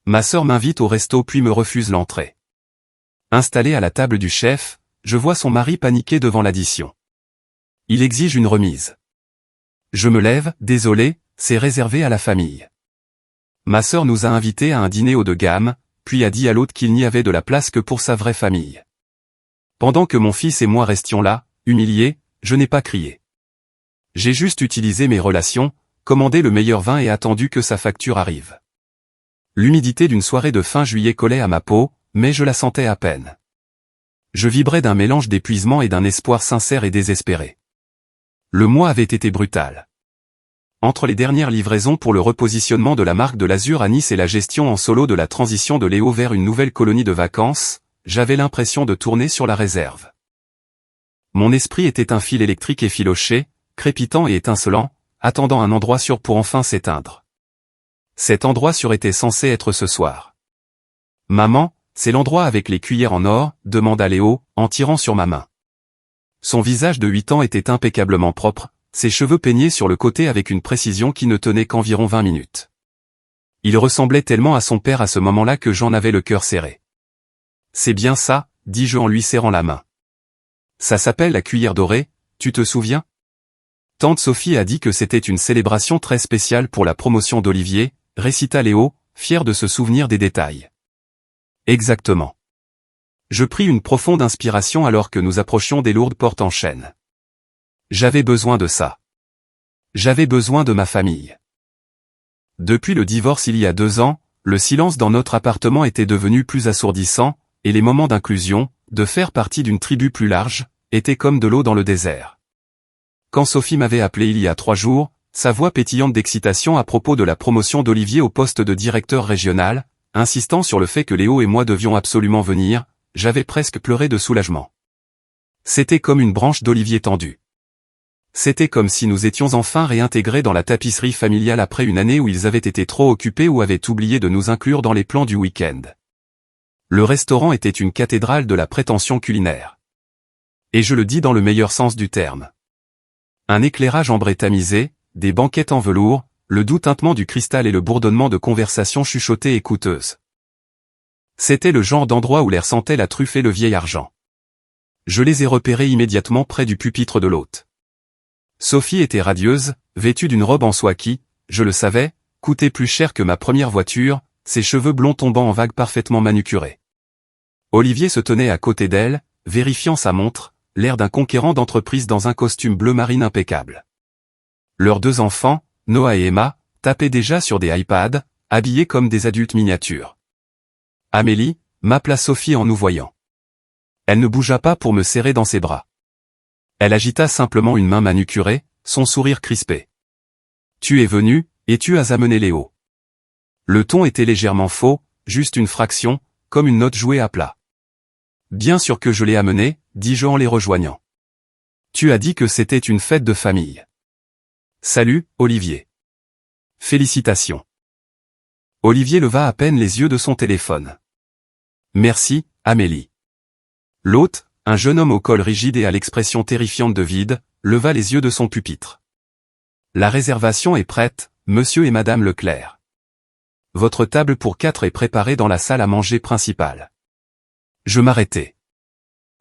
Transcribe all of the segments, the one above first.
Ma sœur m'invite au resto puis me refuse l'entrée. Installée à la table du chef, je vois son mari paniquer devant l'addition. Il exige une remise. Je me lève, désolé, c'est réservé à la famille. Ma sœur nous a invités à un dîner haut de gamme, puis a dit à l'hôte qu'il n'y avait de la place que pour sa vraie famille. Pendant que mon fils et moi restions là, humiliés, je n'ai pas crié. J'ai juste utilisé mes relations, commandé le meilleur vin et attendu que sa facture arrive. L'humidité d'une soirée de fin juillet collait à ma peau, mais je la sentais à peine. Je vibrais d'un mélange d'épuisement et d'un espoir sincère et désespéré. Le mois avait été brutal. Entre les dernières livraisons pour le repositionnement de la marque de l'Azur à Nice et la gestion en solo de la transition de Léo vers une nouvelle colonie de vacances, j'avais l'impression de tourner sur la réserve. Mon esprit était un fil électrique effiloché, crépitant et étincelant, attendant un endroit sûr pour enfin s'éteindre. Cet endroit sûr était censé être ce soir. Maman, c'est l'endroit avec les cuillères en or, demanda Léo, en tirant sur ma main. Son visage de 8 ans était impeccablement propre, ses cheveux peignés sur le côté avec une précision qui ne tenait qu'environ 20 minutes. Il ressemblait tellement à son père à ce moment-là que j'en avais le cœur serré. C'est bien ça, dis-je en lui serrant la main. Ça s'appelle la cuillère dorée, tu te souviens? Tante Sophie a dit que c'était une célébration très spéciale pour la promotion d'Olivier, récita Léo, fier de se souvenir des détails. Exactement. Je pris une profonde inspiration alors que nous approchions des lourdes portes en chêne. J'avais besoin de ça. J'avais besoin de ma famille. Depuis le divorce il y a 2 ans, le silence dans notre appartement était devenu plus assourdissant, et les moments d'inclusion, de faire partie d'une tribu plus large, étaient comme de l'eau dans le désert. Quand Sophie m'avait appelé il y a 3 jours, sa voix pétillante d'excitation à propos de la promotion d'Olivier au poste de directeur régional, insistant sur le fait que Léo et moi devions absolument venir, j'avais presque pleuré de soulagement. C'était comme une branche d'olivier tendue. C'était comme si nous étions enfin réintégrés dans la tapisserie familiale après une année où ils avaient été trop occupés ou avaient oublié de nous inclure dans les plans du week-end. Le restaurant était une cathédrale de la prétention culinaire. Et je le dis dans le meilleur sens du terme. Un éclairage ambré tamisé, des banquettes en velours, le doux tintement du cristal et le bourdonnement de conversations chuchotées et coûteuses. C'était le genre d'endroit où l'air sentait la truffe et le vieil argent. Je les ai repérés immédiatement près du pupitre de l'hôte. Sophie était radieuse, vêtue d'une robe en soie qui, je le savais, coûtait plus cher que ma première voiture, ses cheveux blonds tombant en vagues parfaitement manucurées. Olivier se tenait à côté d'elle, vérifiant sa montre, l'air d'un conquérant d'entreprise dans un costume bleu marine impeccable. Leurs 2 enfants, Noah et Emma, tapaient déjà sur des iPads, habillés comme des adultes miniatures. Amélie, m'appela Sophie en nous voyant. Elle ne bougea pas pour me serrer dans ses bras. Elle agita simplement une main manucurée, son sourire crispé. Tu es venu, et tu as amené Léo. Le ton était légèrement faux, juste une fraction, comme une note jouée à plat. Bien sûr que je l'ai amené, dis-je en les rejoignant. Tu as dit que c'était une fête de famille. Salut, Olivier. Félicitations. Olivier leva à peine les yeux de son téléphone. Merci, Amélie. L'hôte, un jeune homme au col rigide et à l'expression terrifiante de vide, leva les yeux de son pupitre. La réservation est prête, monsieur et madame Leclerc. Votre table pour 4 est préparée dans la salle à manger principale. Je m'arrêtai.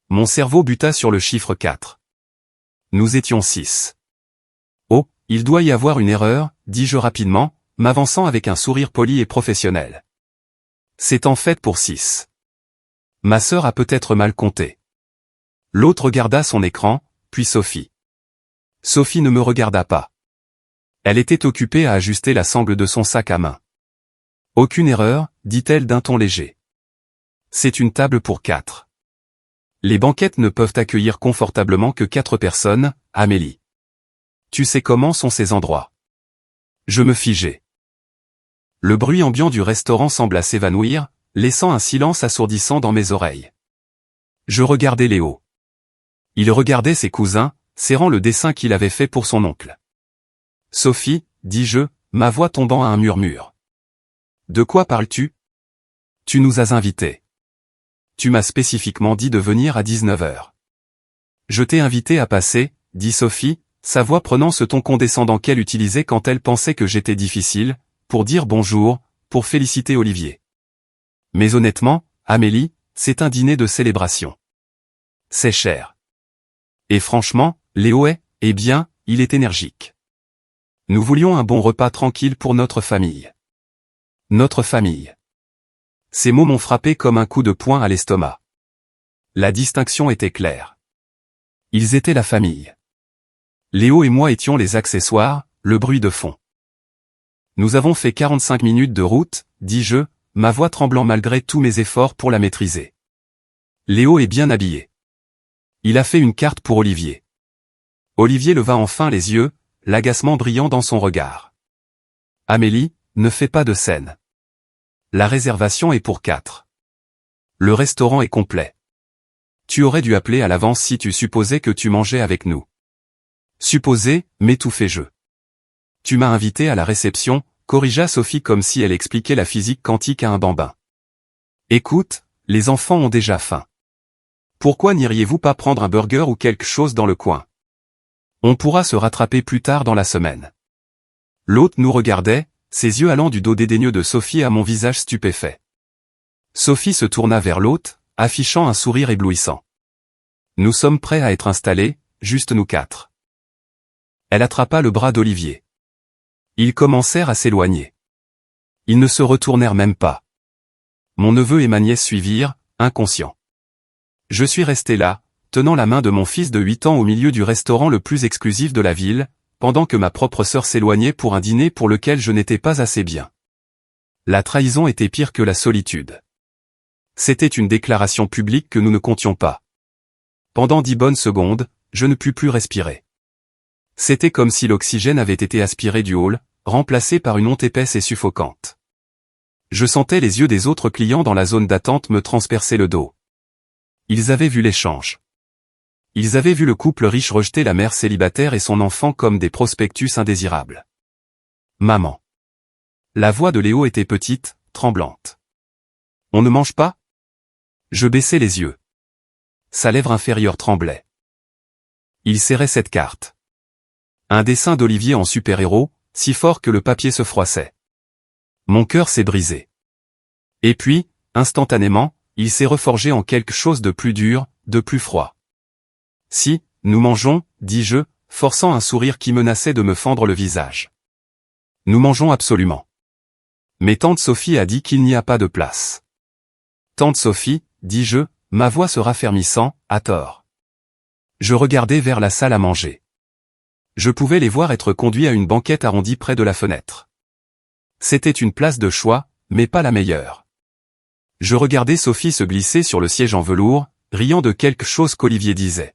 Mon cerveau buta sur le chiffre 4. Nous étions 6. Oh, il doit y avoir une erreur, dis-je rapidement, m'avançant avec un sourire poli et professionnel. C'est en fait pour 6. Ma sœur a peut-être mal compté. L'autre regarda son écran, puis Sophie. Sophie ne me regarda pas. Elle était occupée à ajuster la sangle de son sac à main. Aucune erreur, dit-elle d'un ton léger. C'est une table pour 4. Les banquettes ne peuvent accueillir confortablement que 4 personnes, Amélie. Tu sais comment sont ces endroits. Je me figeai. Le bruit ambiant du restaurant sembla s'évanouir, laissant un silence assourdissant dans mes oreilles. Je regardais Léo. Il regardait ses cousins, serrant le dessin qu'il avait fait pour son oncle. Sophie, dis-je, ma voix tombant à un murmure. De quoi parles-tu? Tu nous as invités. Tu m'as spécifiquement dit de venir à 19h. Je t'ai invité à passer, dit Sophie, sa voix prenant ce ton condescendant qu'elle utilisait quand elle pensait que j'étais difficile, pour dire bonjour, pour féliciter Olivier. Mais honnêtement, Amélie, c'est un dîner de célébration. C'est cher. Et franchement, Léo eh bien, il est énergique. Nous voulions un bon repas tranquille pour notre famille. Notre famille. Ces mots m'ont frappé comme un coup de poing à l'estomac. La distinction était claire. Ils étaient la famille. Léo et moi étions les accessoires, le bruit de fond. Nous avons fait 45 minutes de route, dis-je, ma voix tremblant malgré tous mes efforts pour la maîtriser. Léo est bien habillé. Il a fait une carte pour Olivier. Olivier leva enfin les yeux, l'agacement brillant dans son regard. Amélie, ne fais pas de scène. La réservation est pour 4. Le restaurant est complet. Tu aurais dû appeler à l'avance si tu supposais que tu mangeais avec nous. Supposer, m'étouffai-je. Tu m'as invité à la réception, corrigea Sophie comme si elle expliquait la physique quantique à un bambin. Écoute, les enfants ont déjà faim. Pourquoi n'iriez-vous pas prendre un burger ou quelque chose dans le coin? On pourra se rattraper plus tard dans la semaine. L'hôte nous regardait, ses yeux allant du dos dédaigneux de Sophie à mon visage stupéfait. Sophie se tourna vers l'hôte, affichant un sourire éblouissant. Nous sommes prêts à être installés, juste nous 4. Elle attrapa le bras d'Olivier. Ils commencèrent à s'éloigner. Ils ne se retournèrent même pas. Mon neveu et ma nièce suivirent, inconscients. Je suis resté là, tenant la main de mon fils de 8 ans au milieu du restaurant le plus exclusif de la ville, pendant que ma propre sœur s'éloignait pour un dîner pour lequel je n'étais pas assez bien. La trahison était pire que la solitude. C'était une déclaration publique que nous ne comptions pas. Pendant 10 bonnes secondes, je ne pus plus respirer. C'était comme si l'oxygène avait été aspiré du hall, remplacé par une honte épaisse et suffocante. Je sentais les yeux des autres clients dans la zone d'attente me transpercer le dos. Ils avaient vu l'échange. Ils avaient vu le couple riche rejeter la mère célibataire et son enfant comme des prospectus indésirables. Maman. La voix de Léo était petite, tremblante. On ne mange pas? Je baissai les yeux. Sa lèvre inférieure tremblait. Il serrait cette carte. Un dessin d'Olivier en super-héros, si fort que le papier se froissait. Mon cœur s'est brisé. Et puis, instantanément, il s'est reforgé en quelque chose de plus dur, de plus froid. Si, nous mangeons, dis-je, forçant un sourire qui menaçait de me fendre le visage. Nous mangeons absolument. Mais tante Sophie a dit qu'il n'y a pas de place. Tante Sophie, dis-je, ma voix se raffermissant, à tort. Je regardai vers la salle à manger. Je pouvais les voir être conduits à une banquette arrondie près de la fenêtre. C'était une place de choix, mais pas la meilleure. Je regardais Sophie se glisser sur le siège en velours, riant de quelque chose qu'Olivier disait.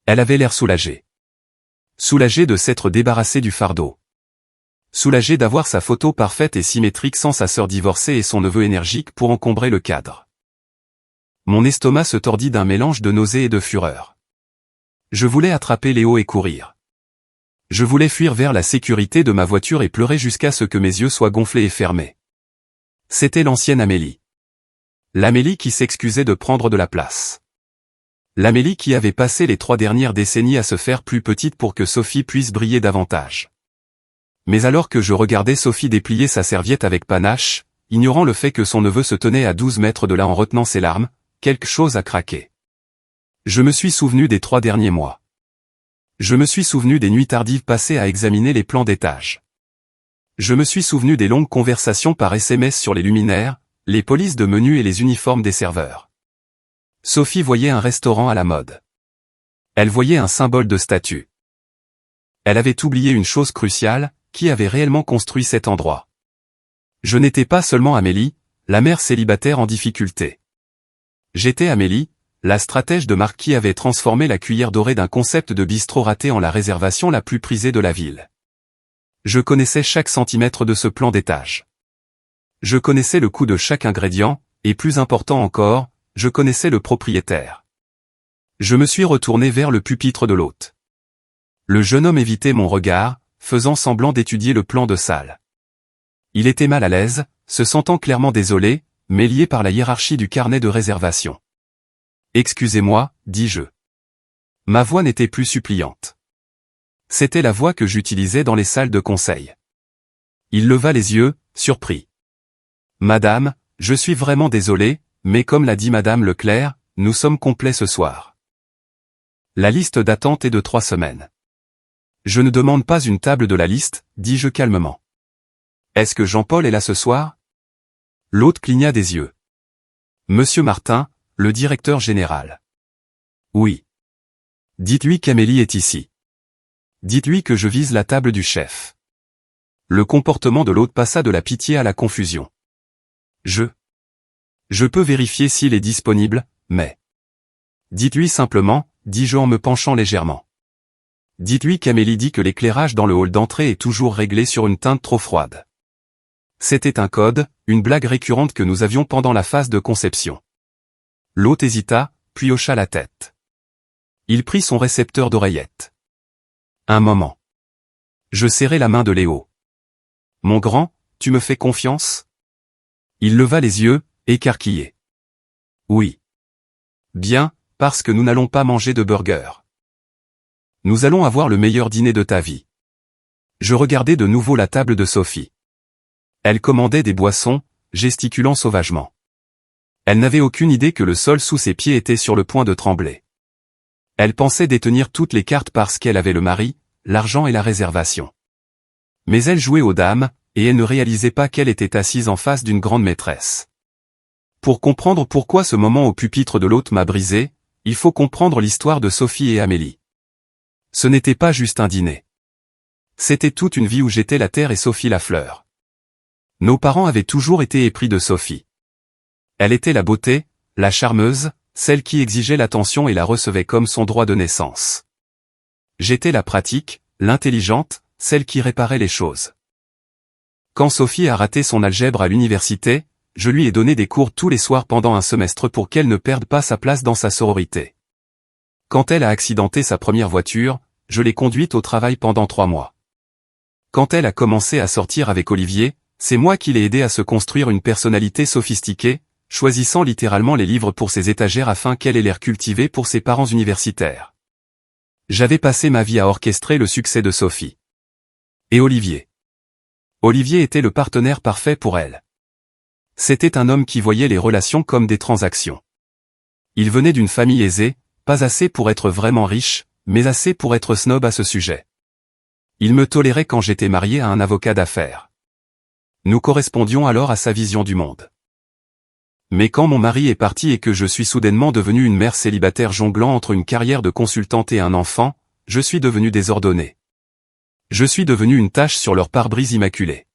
Elle avait l'air soulagée. Soulagée de s'être débarrassée du fardeau. Soulagée d'avoir sa photo parfaite et symétrique sans sa sœur divorcée et son neveu énergique pour encombrer le cadre. Mon estomac se tordit d'un mélange de nausée et de fureur. Je voulais attraper Léo et courir. Je voulais fuir vers la sécurité de ma voiture et pleurer jusqu'à ce que mes yeux soient gonflés et fermés. C'était l'ancienne Amélie. L'Amélie qui s'excusait de prendre de la place. L'Amélie qui avait passé les 3 dernières décennies à se faire plus petite pour que Sophie puisse briller davantage. Mais alors que je regardais Sophie déplier sa serviette avec panache, ignorant le fait que son neveu se tenait à 12 mètres de là en retenant ses larmes, quelque chose a craqué. Je me suis souvenu des 3 derniers mois. Je me suis souvenu des nuits tardives passées à examiner les plans d'étage. Je me suis souvenu des longues conversations par SMS sur les luminaires, les polices de menu et les uniformes des serveurs. Sophie voyait un restaurant à la mode. Elle voyait un symbole de statut. Elle avait oublié une chose cruciale, qui avait réellement construit cet endroit. Je n'étais pas seulement Amélie, la mère célibataire en difficulté. J'étais Amélie, la stratège de marque qui avait transformé la cuillère dorée d'un concept de bistrot raté en la réservation la plus prisée de la ville. Je connaissais chaque centimètre de ce plan d'étage. Je connaissais le coût de chaque ingrédient, et plus important encore, je connaissais le propriétaire. Je me suis retourné vers le pupitre de l'hôte. Le jeune homme évitait mon regard, faisant semblant d'étudier le plan de salle. Il était mal à l'aise, se sentant clairement désolé, mais lié par la hiérarchie du carnet de réservation. « Excusez-moi, dis-je. » Ma voix n'était plus suppliante. C'était la voix que j'utilisais dans les salles de conseil. Il leva les yeux, surpris. « Madame, Je suis vraiment désolé, mais comme l'a dit Madame Leclerc, nous sommes complets ce soir. La liste d'attente est de 3 semaines. Je ne demande pas une table de la liste, dis-je calmement. Est-ce que Jean-Paul est là ce soir? L'hôte cligna des yeux. Monsieur Martin, le directeur général. Oui. Dites-lui qu'Amélie est ici. Dites-lui que je vise la table du chef. Le comportement de l'hôte passa de la pitié à la confusion. Je peux vérifier s'il est disponible, mais... Dites-lui simplement, dis-je en me penchant légèrement. Dites-lui qu'Amélie dit que l'éclairage dans le hall d'entrée est toujours réglé sur une teinte trop froide. C'était un code, une blague récurrente que nous avions pendant la phase de conception. L'hôte hésita, puis hocha la tête. Il prit son récepteur d'oreillette. Un moment. Je serrai la main de Léo. Mon grand, tu me fais confiance? Il leva les yeux, écarquillé. Oui. Bien, parce que nous n'allons pas manger de burger. Nous allons avoir le meilleur dîner de ta vie. Je regardai de nouveau la table de Sophie. Elle commandait des boissons, gesticulant sauvagement. Elle n'avait aucune idée que le sol sous ses pieds était sur le point de trembler. Elle pensait détenir toutes les cartes parce qu'elle avait le mari, l'argent et la réservation. Mais elle jouait aux dames, et elle ne réalisait pas qu'elle était assise en face d'une grande maîtresse. Pour comprendre pourquoi ce moment au pupitre de l'hôte m'a brisé, il faut comprendre l'histoire de Sophie et Amélie. Ce n'était pas juste un dîner. C'était toute une vie où j'étais la terre et Sophie la fleur. Nos parents avaient toujours été épris de Sophie. Elle était la beauté, la charmeuse, celle qui exigeait l'attention et la recevait comme son droit de naissance. J'étais la pratique, l'intelligente, celle qui réparait les choses. Quand Sophie a raté son algèbre à l'université, je lui ai donné des cours tous les soirs pendant un semestre pour qu'elle ne perde pas sa place dans sa sororité. Quand elle a accidenté sa première voiture, je l'ai conduite au travail pendant 3 mois. Quand elle a commencé à sortir avec Olivier, c'est moi qui l'ai aidé à se construire une personnalité sophistiquée, choisissant littéralement les livres pour ses étagères afin qu'elle ait l'air cultivée pour ses parents universitaires. J'avais passé ma vie à orchestrer le succès de Sophie. Et Olivier. Olivier était le partenaire parfait pour elle. C'était un homme qui voyait les relations comme des transactions. Il venait d'une famille aisée, pas assez pour être vraiment riche, mais assez pour être snob à ce sujet. Il me tolérait quand j'étais marié à un avocat d'affaires. Nous correspondions alors à sa vision du monde. Mais quand mon mari est parti et que je suis soudainement devenu une mère célibataire jonglant entre une carrière de consultante et un enfant, je suis devenu désordonné. Je suis devenu une tache sur leur pare-brise immaculé.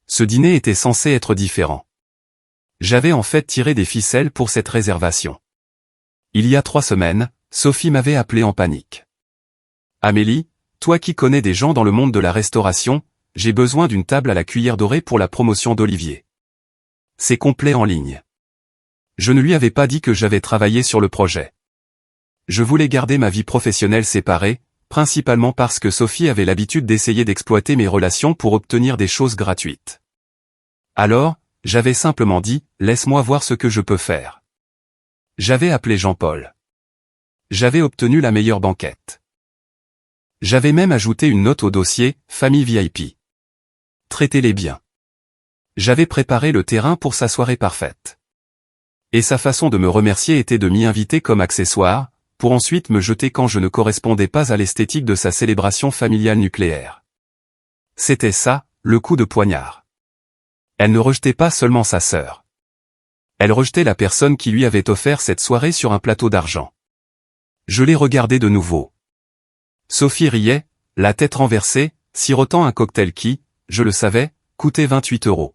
Ce dîner était censé être différent. J'avais en fait tiré des ficelles pour cette réservation. Il y a 3 semaines, Sophie m'avait appelé en panique. Amélie, toi qui connais des gens dans le monde de la restauration, j'ai besoin d'une table à la cuillère dorée pour la promotion d'Olivier. C'est complet en ligne. Je ne lui avais pas dit que j'avais travaillé sur le projet. Je voulais garder ma vie professionnelle séparée, principalement parce que Sophie avait l'habitude d'essayer d'exploiter mes relations pour obtenir des choses gratuites. Alors, j'avais simplement dit, laisse-moi voir ce que je peux faire. J'avais appelé Jean-Paul. J'avais obtenu la meilleure banquette. J'avais même ajouté une note au dossier, famille VIP. Traitez-les bien. J'avais préparé le terrain pour sa soirée parfaite. Et sa façon de me remercier était de m'y inviter comme accessoire, pour ensuite me jeter quand je ne correspondais pas à l'esthétique de sa célébration familiale nucléaire. C'était ça, le coup de poignard. Elle ne rejetait pas seulement sa sœur. Elle rejetait la personne qui lui avait offert cette soirée sur un plateau d'argent. Je l'ai regardé de nouveau. Sophie riait, la tête renversée, sirotant un cocktail qui, je le savais, coûtait 28 €.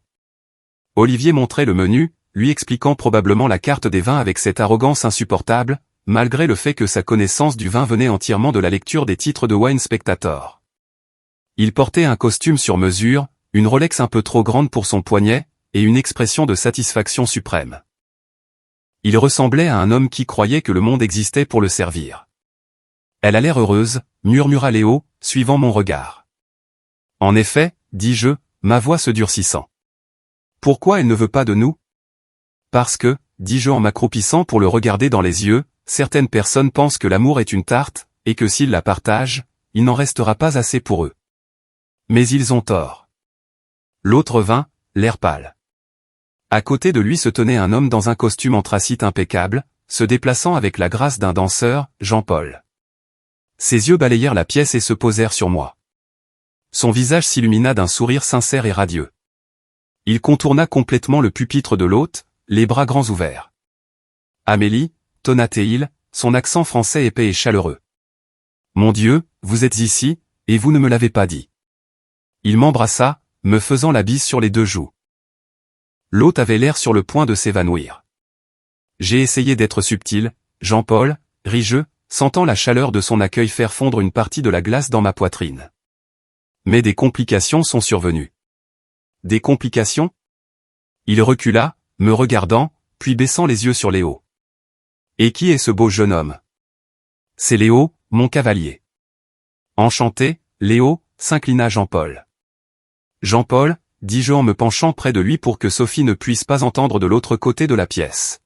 Olivier montrait le menu, lui expliquant probablement la carte des vins avec cette arrogance insupportable, malgré le fait que sa connaissance du vin venait entièrement de la lecture des titres de Wine Spectator. Il portait un costume sur mesure, une Rolex un peu trop grande pour son poignet, et une expression de satisfaction suprême. Il ressemblait à un homme qui croyait que le monde existait pour le servir. Elle a l'air heureuse, murmura Léo, suivant mon regard. En effet, dis-je, ma voix se durcissant. Pourquoi elle ne veut pas de nous? Parce que, dis-je en m'accroupissant pour le regarder dans les yeux, certaines personnes pensent que l'amour est une tarte, et que s'ils la partagent, il n'en restera pas assez pour eux. Mais ils ont tort. L'autre vint, l'air pâle. À côté de lui se tenait un homme dans un costume anthracite impeccable, se déplaçant avec la grâce d'un danseur, Jean-Paul. Ses yeux balayèrent la pièce et se posèrent sur moi. Son visage s'illumina d'un sourire sincère et radieux. Il contourna complètement le pupitre de l'hôte, les bras grands ouverts. « Amélie » tonna-t-il, son accent français épais et chaleureux. « Mon Dieu, vous êtes ici, et vous ne me l'avez pas dit. » Il m'embrassa, me faisant la bise sur les 2 joues. L'hôte avait l'air sur le point de s'évanouir. J'ai essayé d'être subtil, Jean-Paul, ris-je, sentant la chaleur de son accueil faire fondre une partie de la glace dans ma poitrine. Mais des complications sont survenues. Des complications? Il recula, me regardant, puis baissant les yeux sur Léo. Et qui est ce beau jeune homme? C'est Léo, mon cavalier. Enchanté, Léo, s'inclina Jean-Paul. Jean-Paul, dis-je en me penchant près de lui pour que Sophie ne puisse pas entendre de l'autre côté de la pièce.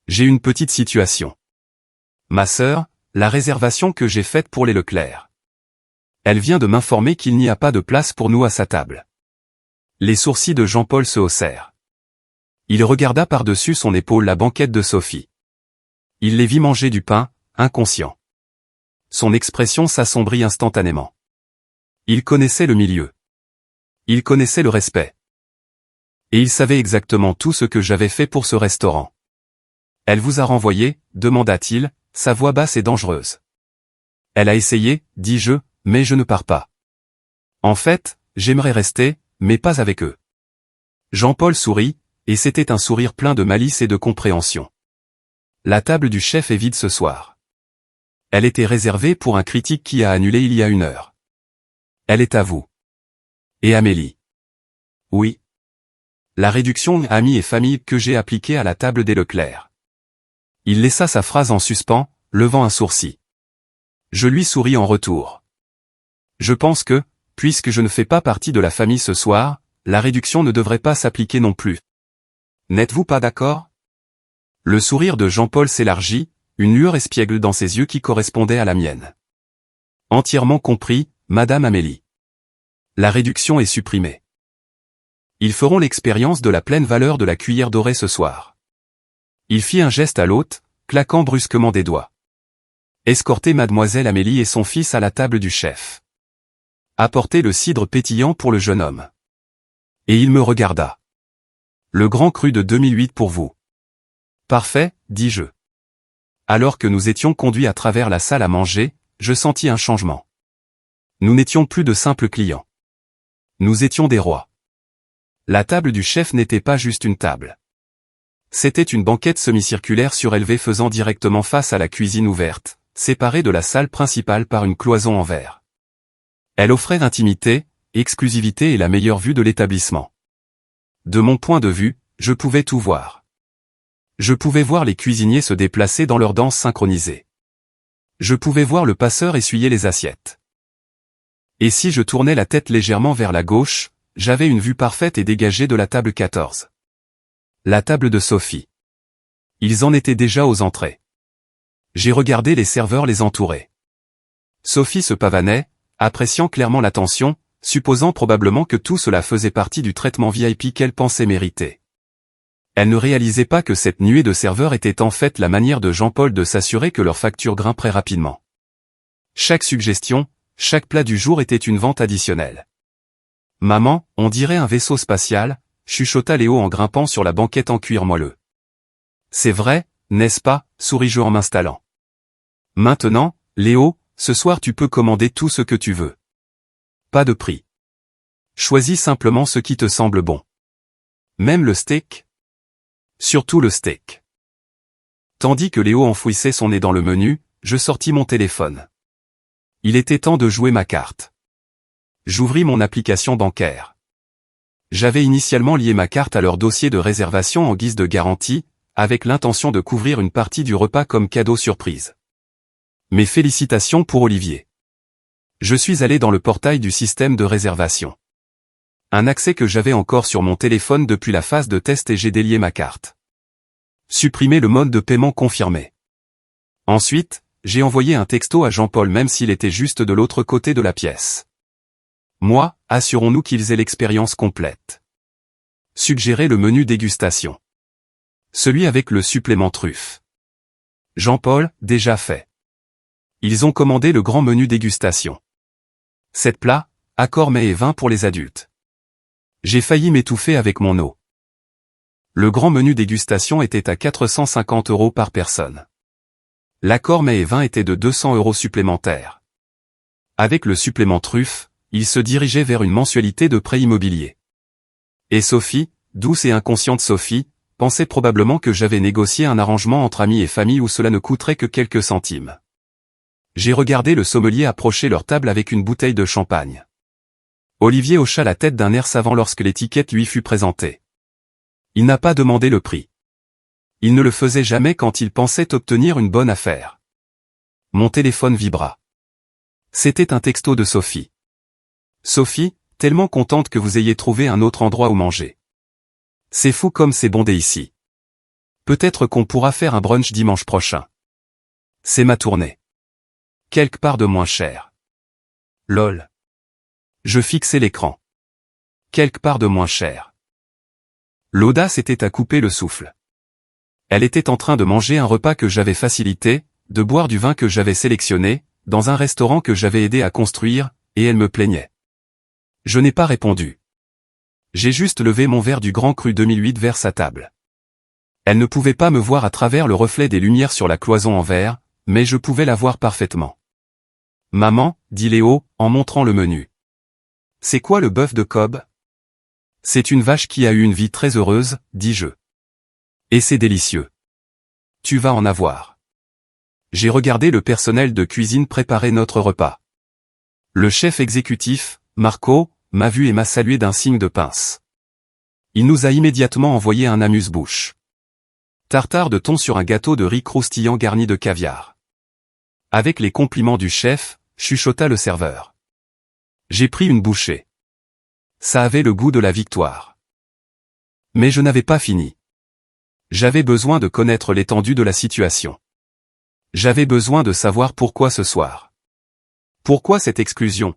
J'ai une petite situation. Ma sœur, la réservation que j'ai faite pour les Leclerc. Elle vient de m'informer qu'il n'y a pas de place pour nous à sa table. Les sourcils de Jean-Paul se haussèrent. Il regarda par-dessus son épaule la banquette de Sophie. Il les vit manger du pain, inconscient. Son expression s'assombrit instantanément. Il connaissait le milieu. Il connaissait le respect. Et il savait exactement tout ce que j'avais fait pour ce restaurant. « Elle vous a renvoyé ?» demanda-t-il, sa voix basse et dangereuse. « Elle a essayé, dis-je, mais je ne pars pas. En fait, j'aimerais rester, mais pas avec eux. » Jean-Paul sourit, et c'était un sourire plein de malice et de compréhension. « La table du chef est vide ce soir. Elle était réservée pour un critique qui a annulé il y a 1 heure. Elle est à vous. Et Amélie. Oui. La réduction amis et famille que j'ai appliquée à la table des Leclerc. » Il laissa sa phrase en suspens, levant un sourcil. Je lui souris en retour. Je pense que, puisque je ne fais pas partie de la famille ce soir, la réduction ne devrait pas s'appliquer non plus. N'êtes-vous pas d'accord? Le sourire de Jean-Paul s'élargit, une lueur espiègle dans ses yeux qui correspondait à la mienne. Entièrement compris, Madame Amélie. La réduction est supprimée. Ils feront l'expérience de la pleine valeur de la cuillère dorée ce soir. Il fit un geste à l'hôte, claquant brusquement des doigts. Escortez Mademoiselle Amélie et son fils à la table du chef. Apportez le cidre pétillant pour le jeune homme. Et il me regarda. Le grand cru de 2008 pour vous. Parfait, dis-je. Alors que nous étions conduits à travers la salle à manger, je sentis un changement. Nous n'étions plus de simples clients. Nous étions des rois. La table du chef n'était pas juste une table. C'était une banquette semi-circulaire surélevée faisant directement face à la cuisine ouverte, séparée de la salle principale par une cloison en verre. Elle offrait intimité, exclusivité et la meilleure vue de l'établissement. De mon point de vue, je pouvais tout voir. Je pouvais voir les cuisiniers se déplacer dans leur danse synchronisée. Je pouvais voir le passeur essuyer les assiettes. Et si je tournais la tête légèrement vers la gauche, j'avais une vue parfaite et dégagée de la table 14. La table de Sophie. Ils en étaient déjà aux entrées. J'ai regardé les serveurs les entourer. Sophie se pavanait, appréciant clairement l'attention, supposant probablement que tout cela faisait partie du traitement VIP qu'elle pensait mériter. Elle ne réalisait pas que cette nuée de serveurs était en fait la manière de Jean-Paul de s'assurer que leur facture grimperait rapidement. Chaque suggestion, chaque plat du jour était une vente additionnelle. « Maman, on dirait un vaisseau spatial », chuchota Léo en grimpant sur la banquette en cuir moelleux. « C'est vrai, n'est-ce pas ?» souris-je en m'installant. « Maintenant, Léo, ce soir tu peux commander tout ce que tu veux. Pas de prix. Choisis simplement ce qui te semble bon. Même le steak ? Surtout le steak. » Tandis que Léo enfouissait son nez dans le menu, je sortis mon téléphone. Il était temps de jouer ma carte. J'ouvris mon application bancaire. J'avais initialement lié ma carte à leur dossier de réservation en guise de garantie, avec l'intention de couvrir une partie du repas comme cadeau surprise. Mes félicitations pour Olivier. Je suis allé dans le portail du système de réservation. Un accès que j'avais encore sur mon téléphone depuis la phase de test et j'ai délié ma carte. Supprimer le mode de paiement confirmé. Ensuite, j'ai envoyé un texto à Jean-Paul même s'il était juste de l'autre côté de la pièce. Moi, assurons-nous qu'ils aient l'expérience complète. Suggérer le menu dégustation. Celui avec le supplément truffe. Jean-Paul, déjà fait. Ils ont commandé le grand menu dégustation. 7 plats, accord mets et vin pour les adultes. J'ai failli m'étouffer avec mon eau. Le grand menu dégustation était à 450 € par personne. L'accord mets et vin était de 200 € supplémentaires. Avec le supplément truffe, il se dirigeait vers une mensualité de prêt immobilier. Et Sophie, douce et inconsciente Sophie, pensait probablement que j'avais négocié un arrangement entre amis et famille où cela ne coûterait que quelques centimes. J'ai regardé le sommelier approcher leur table avec une bouteille de champagne. Olivier hocha la tête d'un air savant lorsque l'étiquette lui fut présentée. Il n'a pas demandé le prix. Il ne le faisait jamais quand il pensait obtenir une bonne affaire. Mon téléphone vibra. C'était un texto de Sophie. Sophie, tellement contente que vous ayez trouvé un autre endroit où manger. C'est fou comme c'est bondé ici. Peut-être qu'on pourra faire un brunch dimanche prochain. C'est ma tournée. Quelque part de moins cher. Lol. Je fixais l'écran. Quelque part de moins cher. L'audace était à couper le souffle. Elle était en train de manger un repas que j'avais facilité, de boire du vin que j'avais sélectionné, dans un restaurant que j'avais aidé à construire, et elle me plaignait. Je n'ai pas répondu. J'ai juste levé mon verre du Grand Cru 2008 vers sa table. Elle ne pouvait pas me voir à travers le reflet des lumières sur la cloison en verre, mais je pouvais la voir parfaitement. Maman, dit Léo, en montrant le menu. C'est quoi le bœuf de Cobb? C'est une vache qui a eu une vie très heureuse, dis-je. Et c'est délicieux. Tu vas en avoir. J'ai regardé le personnel de cuisine préparer notre repas. Le chef exécutif, Marco, m'a vu et m'a salué d'un signe de pince. Il nous a immédiatement envoyé un amuse-bouche. Tartare de thon sur un gâteau de riz croustillant garni de caviar. Avec les compliments du chef, chuchota le serveur. J'ai pris une bouchée. Ça avait le goût de la victoire. Mais je n'avais pas fini. J'avais besoin de connaître l'étendue de la situation. J'avais besoin de savoir pourquoi ce soir. Pourquoi cette exclusion?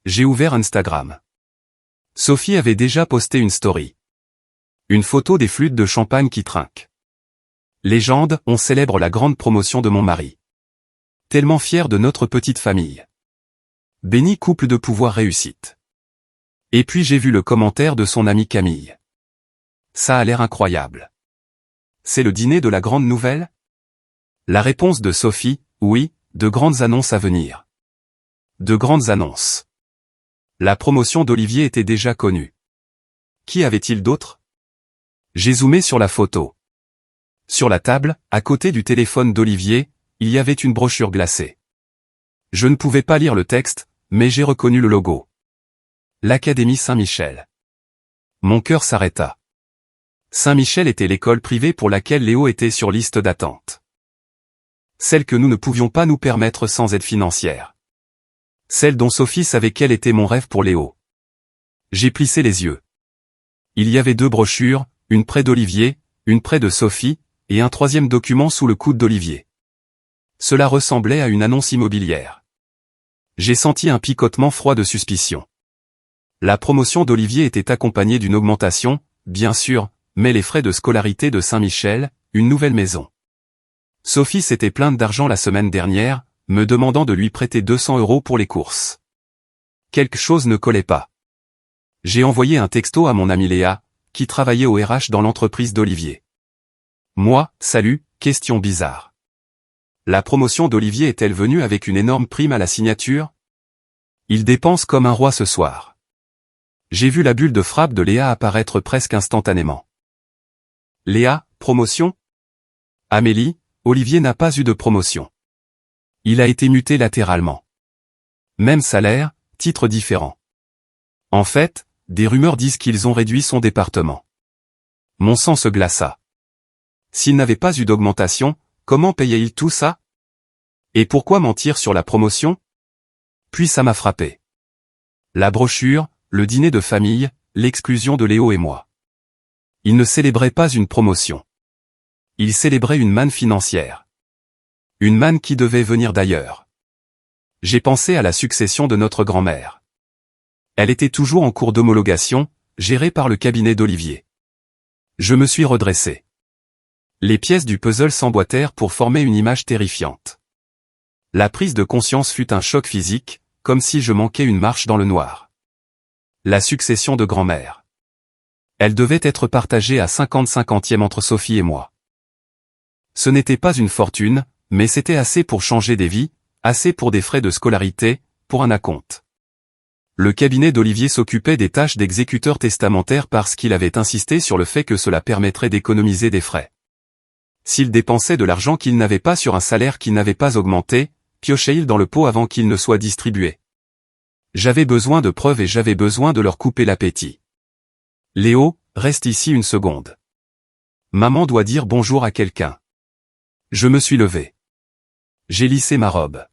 J'ai ouvert Instagram. Sophie avait déjà posté une story. Une photo des flûtes de champagne qui trinquent. Légende, on célèbre la grande promotion de mon mari. Tellement fier de notre petite famille. Béni couple de pouvoir réussite. Et puis j'ai vu le commentaire de son amie Camille. Ça a l'air incroyable. C'est le dîner de la grande nouvelle? La réponse de Sophie, oui, de grandes annonces à venir. De grandes annonces. La promotion d'Olivier était déjà connue. Qui avait-il d'autre? J'ai zoomé sur la photo. Sur la table, à côté du téléphone d'Olivier, il y avait une brochure glacée. Je ne pouvais pas lire le texte, mais j'ai reconnu le logo. L'Académie Saint-Michel. Mon cœur s'arrêta. Saint-Michel était l'école privée pour laquelle Léo était sur liste d'attente. Celle que nous ne pouvions pas nous permettre sans aide financière. Celle dont Sophie savait quel était mon rêve pour Léo. J'ai plissé les yeux. Il y avait 2 brochures, une près d'Olivier, une près de Sophie, et un 3e document sous le coude d'Olivier. Cela ressemblait à une annonce immobilière. J'ai senti un picotement froid de suspicion. La promotion d'Olivier était accompagnée d'une augmentation, bien sûr, mais les frais de scolarité de Saint-Michel, une nouvelle maison. Sophie s'était plainte d'argent la semaine dernière, me demandant de lui prêter 200 € pour les courses. Quelque chose ne collait pas. J'ai envoyé un texto à mon amie Léa, qui travaillait au RH dans l'entreprise d'Olivier. Moi, salut, question bizarre. La promotion d'Olivier est-elle venue avec une énorme prime à la signature? Il dépense comme un roi ce soir. J'ai vu la bulle de frappe de Léa apparaître presque instantanément. Léa, promotion? Amélie, Olivier n'a pas eu de promotion. Il a été muté latéralement. Même salaire, titre différent. En fait, des rumeurs disent qu'ils ont réduit son département. Mon sang se glaça. S'il n'avait pas eu d'augmentation, comment payait-il tout ça? Et pourquoi mentir sur la promotion? Puis ça m'a frappé. La brochure, le dîner de famille, l'exclusion de Léo et moi. Il ne célébrait pas une promotion. Il célébrait une manne financière. Une manne qui devait venir d'ailleurs. J'ai pensé à la succession de notre grand-mère. Elle était toujours en cours d'homologation, géré par le cabinet d'Olivier. Je me suis redressé. Les pièces du puzzle s'emboîtèrent pour former une image terrifiante. La prise de conscience fut un choc physique, comme si je manquais une marche dans le noir. La succession de grand-mère. Elle devait être partagée à 50-50e entre Sophie et moi. Ce n'était pas une fortune, mais c'était assez pour changer des vies, assez pour des frais de scolarité, pour un acompte. Le cabinet d'Olivier s'occupait des tâches d'exécuteur testamentaire parce qu'il avait insisté sur le fait que cela permettrait d'économiser des frais. S'il dépensait de l'argent qu'il n'avait pas sur un salaire qui n'avait pas augmenté, piochait-il dans le pot avant qu'il ne soit distribué. J'avais besoin de preuves et j'avais besoin de leur couper l'appétit. Léo, reste ici une seconde. Maman doit dire bonjour à quelqu'un. Je me suis levé. J'ai lissé ma robe.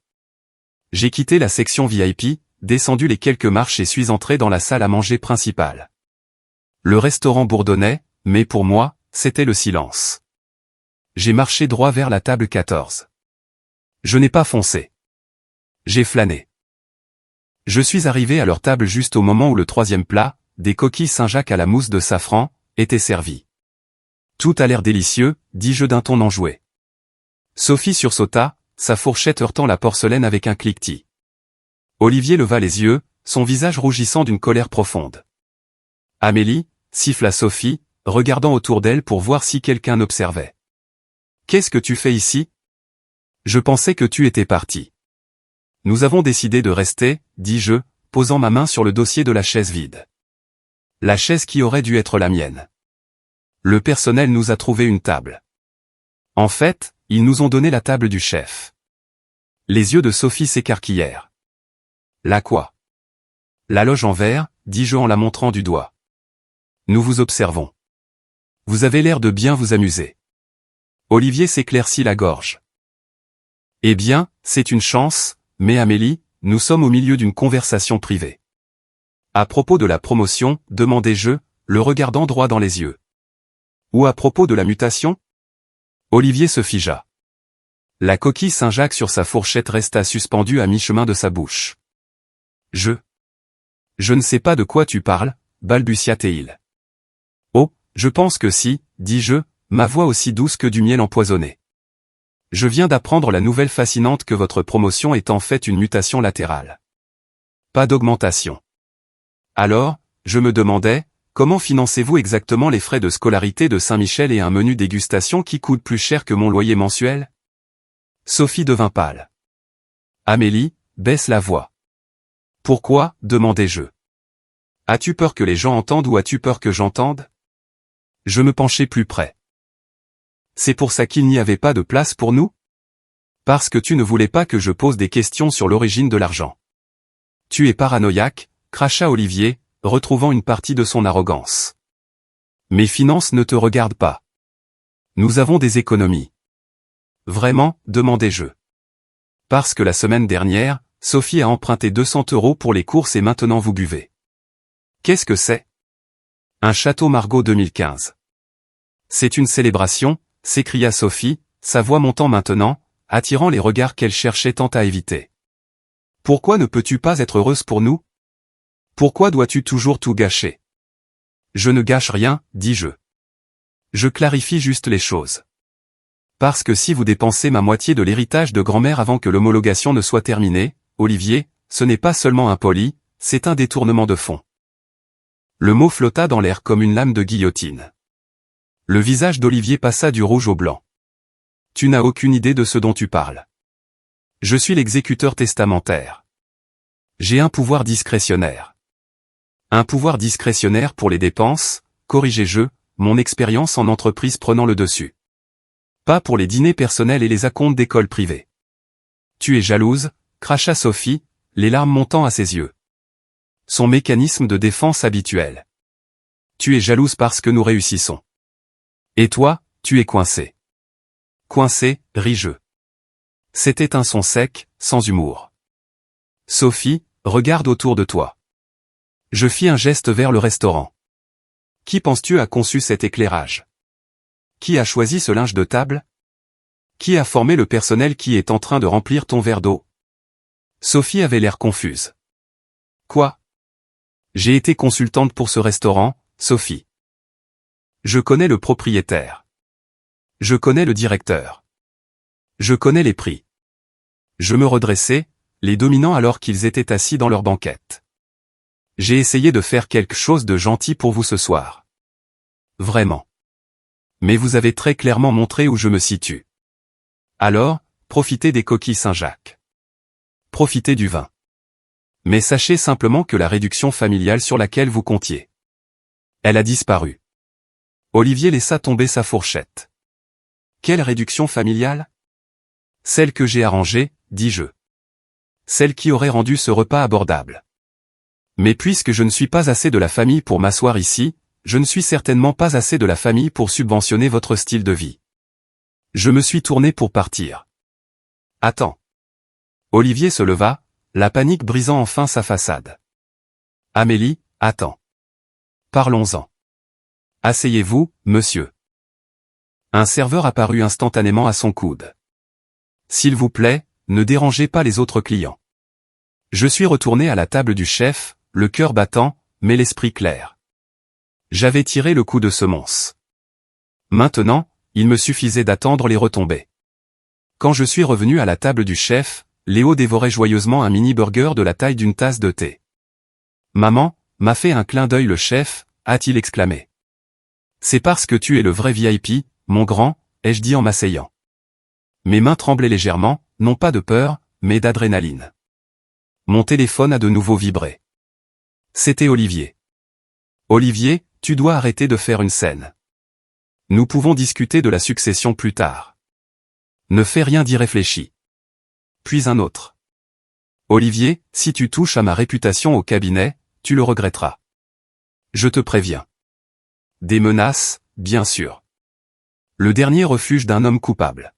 J'ai quitté la section VIP, descendu les quelques marches et suis entré dans la salle à manger principale. Le restaurant bourdonnait, mais pour moi, c'était le silence. J'ai marché droit vers la table 14. Je n'ai pas foncé. J'ai flâné. Je suis arrivé à leur table juste au moment où le troisième plat, des coquilles Saint-Jacques à la mousse de safran, était servi. Tout a l'air délicieux, dis-je d'un ton enjoué. Sophie sursauta, sa fourchette heurtant la porcelaine avec un cliquetis. Olivier leva les yeux, son visage rougissant d'une colère profonde. Amélie, siffla Sophie, regardant autour d'elle pour voir si quelqu'un observait. Qu'est-ce que tu fais ici? Je pensais que tu étais parti. Nous avons décidé de rester, dis-je, posant ma main sur le dossier de la chaise vide. La chaise qui aurait dû être la mienne. Le personnel nous a trouvé une table. En fait, ils nous ont donné la table du chef. Les yeux de Sophie s'écarquillèrent. La quoi? La loge en verre, dis-je en la montrant du doigt. Nous vous observons. Vous avez l'air de bien vous amuser. Olivier s'éclaircit la gorge. Eh bien, c'est une chance, mais Amélie, nous sommes au milieu d'une conversation privée. À propos de la promotion, demandai-je, le regardant droit dans les yeux. Ou à propos de la mutation? Olivier se figea. La coquille Saint-Jacques sur sa fourchette resta suspendue à mi-chemin de sa bouche. Je ne sais pas de quoi tu parles, balbutia-t-il. Oh, je pense que si, dis-je, ma voix aussi douce que du miel empoisonné. Je viens d'apprendre la nouvelle fascinante que votre promotion est en fait une mutation latérale. Pas d'augmentation. Alors, je me demandais, comment financez-vous exactement les frais de scolarité de Saint-Michel et un menu dégustation qui coûte plus cher que mon loyer mensuel? Sophie devint pâle. Amélie, baisse la voix. Pourquoi, demandai-je. As-tu peur que les gens entendent ou as-tu peur que j'entende? Je me penchai plus près. C'est pour ça qu'il n'y avait pas de place pour nous? Parce que tu ne voulais pas que je pose des questions sur l'origine de l'argent. Tu es paranoïaque, cracha Olivier, retrouvant une partie de son arrogance. Mes finances ne te regardent pas. Nous avons des économies. Vraiment, demandai-je. Parce que la semaine dernière, Sophie a emprunté 200 € pour les courses et maintenant vous buvez. Qu'est-ce que c'est? Un château Margaux 2015. C'est une célébration, s'écria Sophie, sa voix montant maintenant, attirant les regards qu'elle cherchait tant à éviter. Pourquoi ne peux-tu pas être heureuse pour nous? Pourquoi dois-tu toujours tout gâcher? Je ne gâche rien, dis-je. Je clarifie juste les choses. Parce que si vous dépensez ma moitié de l'héritage de grand-mère avant que l'homologation ne soit terminée, Olivier, ce n'est pas seulement impoli, c'est un détournement de fonds. Le mot flotta dans l'air comme une lame de guillotine. Le visage d'Olivier passa du rouge au blanc. Tu n'as aucune idée de ce dont tu parles. Je suis l'exécuteur testamentaire. J'ai un pouvoir discrétionnaire. Un pouvoir discrétionnaire pour les dépenses, corrigeai-je, mon expérience en entreprise prenant le dessus. Pas pour les dîners personnels et les acomptes d'école privée. Tu es jalouse, cracha Sophie, les larmes montant à ses yeux. Son mécanisme de défense habituel. Tu es jalouse parce que nous réussissons. Et toi, tu es coincé. Coincé, ris-je. C'était un son sec, sans humour. Sophie, regarde autour de toi. Je fis un geste vers le restaurant. Qui penses-tu a conçu cet éclairage? Qui a choisi ce linge de table? Qui a formé le personnel qui est en train de remplir ton verre d'eau? Sophie avait l'air confuse. Quoi? J'ai été consultante pour ce restaurant, Sophie. Je connais le propriétaire. Je connais le directeur. Je connais les prix. Je me redressai, les dominant alors qu'ils étaient assis dans leur banquette. J'ai essayé de faire quelque chose de gentil pour vous ce soir. Vraiment. Mais vous avez très clairement montré où je me situe. Alors, profitez des coquilles Saint-Jacques. Profitez du vin. Mais sachez simplement que la réduction familiale sur laquelle vous comptiez, elle a disparu. Olivier laissa tomber sa fourchette. Quelle réduction familiale? Celle que j'ai arrangée, dis-je. Celle qui aurait rendu ce repas abordable. Mais puisque je ne suis pas assez de la famille pour m'asseoir ici, je ne suis certainement pas assez de la famille pour subventionner votre style de vie. Je me suis tourné pour partir. Attends. Olivier se leva, la panique brisant enfin sa façade. Amélie, attends. Parlons-en. Asseyez-vous, monsieur. Un serveur apparut instantanément à son coude. S'il vous plaît, ne dérangez pas les autres clients. Je suis retourné à la table du chef, le cœur battant, mais l'esprit clair. J'avais tiré le coup de semonce. Maintenant, il me suffisait d'attendre les retombées. Quand je suis revenu à la table du chef, Léo dévorait joyeusement un mini-burger de la taille d'une tasse de thé. « Maman » m'a fait un clin d'œil le chef, a-t-il exclamé. « C'est parce que tu es le vrai VIP, mon grand » ai-je dit en m'asseyant. Mes mains tremblaient légèrement, non pas de peur, mais d'adrénaline. Mon téléphone a de nouveau vibré. C'était Olivier. « Olivier, tu dois arrêter de faire une scène. Nous pouvons discuter de la succession plus tard. Ne fais rien d'irréfléchi. » Puis un autre. « Olivier, si tu touches à ma réputation au cabinet, tu le regretteras. Je te préviens. » Des menaces, bien sûr. Le dernier refuge d'un homme coupable.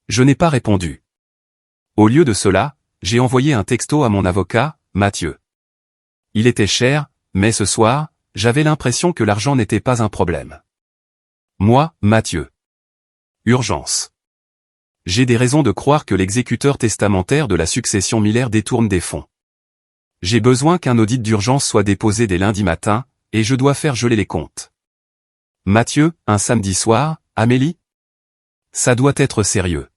Je n'ai pas répondu. Au lieu de cela, j'ai envoyé un texto à mon avocat, Mathieu. Il était cher, mais ce soir, j'avais l'impression que l'argent n'était pas un problème. Moi, Mathieu. Urgence. J'ai des raisons de croire que l'exécuteur testamentaire de la succession Miller détourne des fonds. J'ai besoin qu'un audit d'urgence soit déposé dès lundi matin, et je dois faire geler les comptes. Mathieu, un samedi soir, Amélie? Ça doit être sérieux.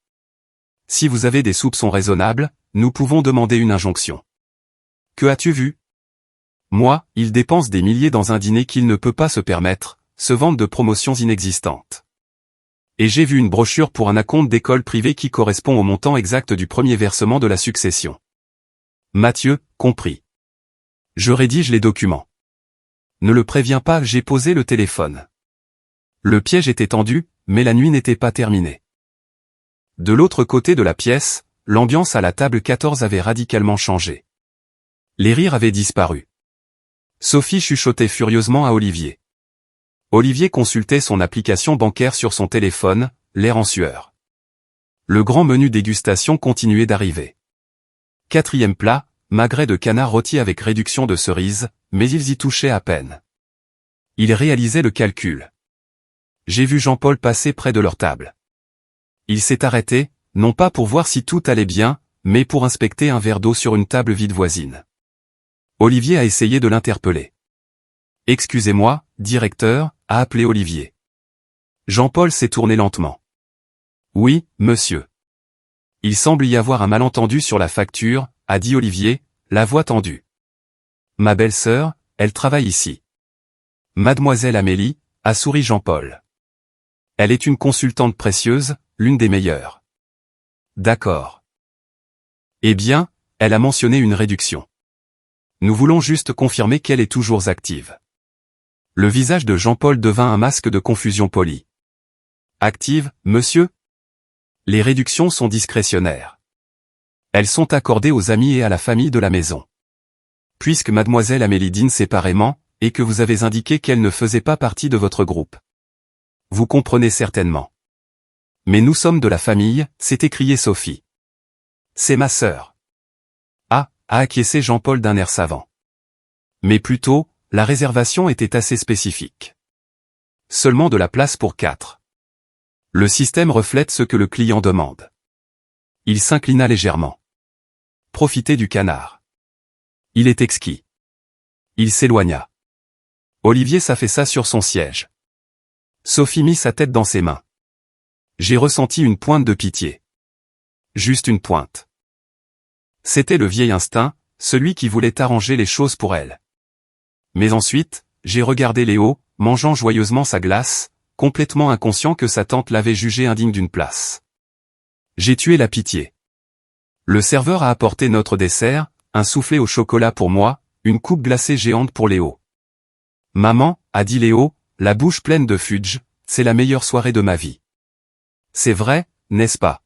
Si vous avez des soupçons raisonnables, nous pouvons demander une injonction. Que as-tu vu? Moi, il dépense des milliers dans un dîner qu'il ne peut pas se permettre, se vante de promotions inexistantes. Et j'ai vu une brochure pour un acompte d'école privée qui correspond au montant exact du premier versement de la succession. Mathieu, compris. Je rédige les documents. Ne le préviens pas, j'ai posé le téléphone. Le piège était tendu, mais la nuit n'était pas terminée. De l'autre côté de la pièce, l'ambiance à la table 14 avait radicalement changé. Les rires avaient disparu. Sophie chuchotait furieusement à Olivier. Olivier consultait son application bancaire sur son téléphone, l'air en sueur. Le grand menu dégustation continuait d'arriver. 4e plat, magret de canard rôti avec réduction de cerises, mais ils y touchaient à peine. Ils réalisaient le calcul. J'ai vu Jean-Paul passer près de leur table. Il s'est arrêté, non pas pour voir si tout allait bien, mais pour inspecter un verre d'eau sur une table vide voisine. Olivier a essayé de l'interpeller. « Excusez-moi, directeur » a appelé Olivier. Jean-Paul s'est tourné lentement. « Oui, monsieur. » Il semble y avoir un malentendu sur la facture, a dit Olivier, la voix tendue. « Ma belle-sœur, elle travaille ici. » Mademoiselle Amélie, a souri Jean-Paul. « Elle est une consultante précieuse, l'une des meilleures. » D'accord. Eh bien, elle a mentionné une réduction. Nous voulons juste confirmer qu'elle est toujours active. Le visage de Jean-Paul devint un masque de confusion polie. Active, monsieur? Les réductions sont discrétionnaires. Elles sont accordées aux amis et à la famille de la maison. Puisque mademoiselle Amélie dîne séparément, et que vous avez indiqué qu'elle ne faisait pas partie de votre groupe. Vous comprenez certainement. Mais nous sommes de la famille, s'est écriée Sophie. C'est ma sœur. Ah, a acquiescé Jean-Paul d'un air savant. Mais plutôt, la réservation était assez spécifique. Seulement de la place pour 4. Le système reflète ce que le client demande. Il s'inclina légèrement. Profitez du canard. Il est exquis. Il s'éloigna. Olivier s'affaissa sur son siège. Sophie mit sa tête dans ses mains. J'ai ressenti une pointe de pitié. Juste une pointe. C'était le vieil instinct, celui qui voulait arranger les choses pour elle. Mais ensuite, j'ai regardé Léo, mangeant joyeusement sa glace, complètement inconscient que sa tante l'avait jugé indigne d'une place. J'ai tué la pitié. Le serveur a apporté notre dessert, un soufflé au chocolat pour moi, une coupe glacée géante pour Léo. Maman, a dit Léo, la bouche pleine de fudge, c'est la meilleure soirée de ma vie. C'est vrai, n'est-ce pas?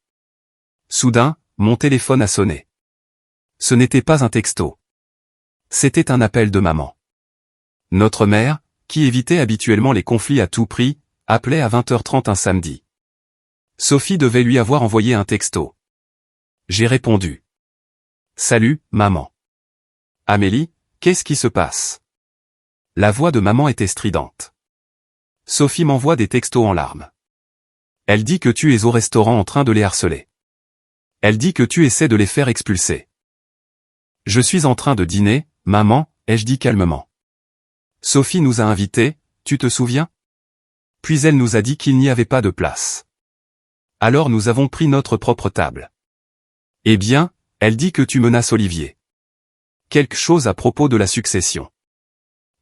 Soudain, mon téléphone a sonné. Ce n'était pas un texto. C'était un appel de maman. Notre mère, qui évitait habituellement les conflits à tout prix, appelait à 20h30 un samedi. Sophie devait lui avoir envoyé un texto. J'ai répondu. Salut, maman. Amélie, qu'est-ce qui se passe? La voix de maman était stridente. Sophie m'envoie des textos en larmes. Elle dit que tu es au restaurant en train de les harceler. Elle dit que tu essaies de les faire expulser. Je suis en train de dîner, maman, ai-je dit calmement. Sophie nous a invités, tu te souviens? Puis elle nous a dit qu'il n'y avait pas de place. Alors nous avons pris notre propre table. Eh bien, elle dit que tu menaces Olivier. Quelque chose à propos de la succession.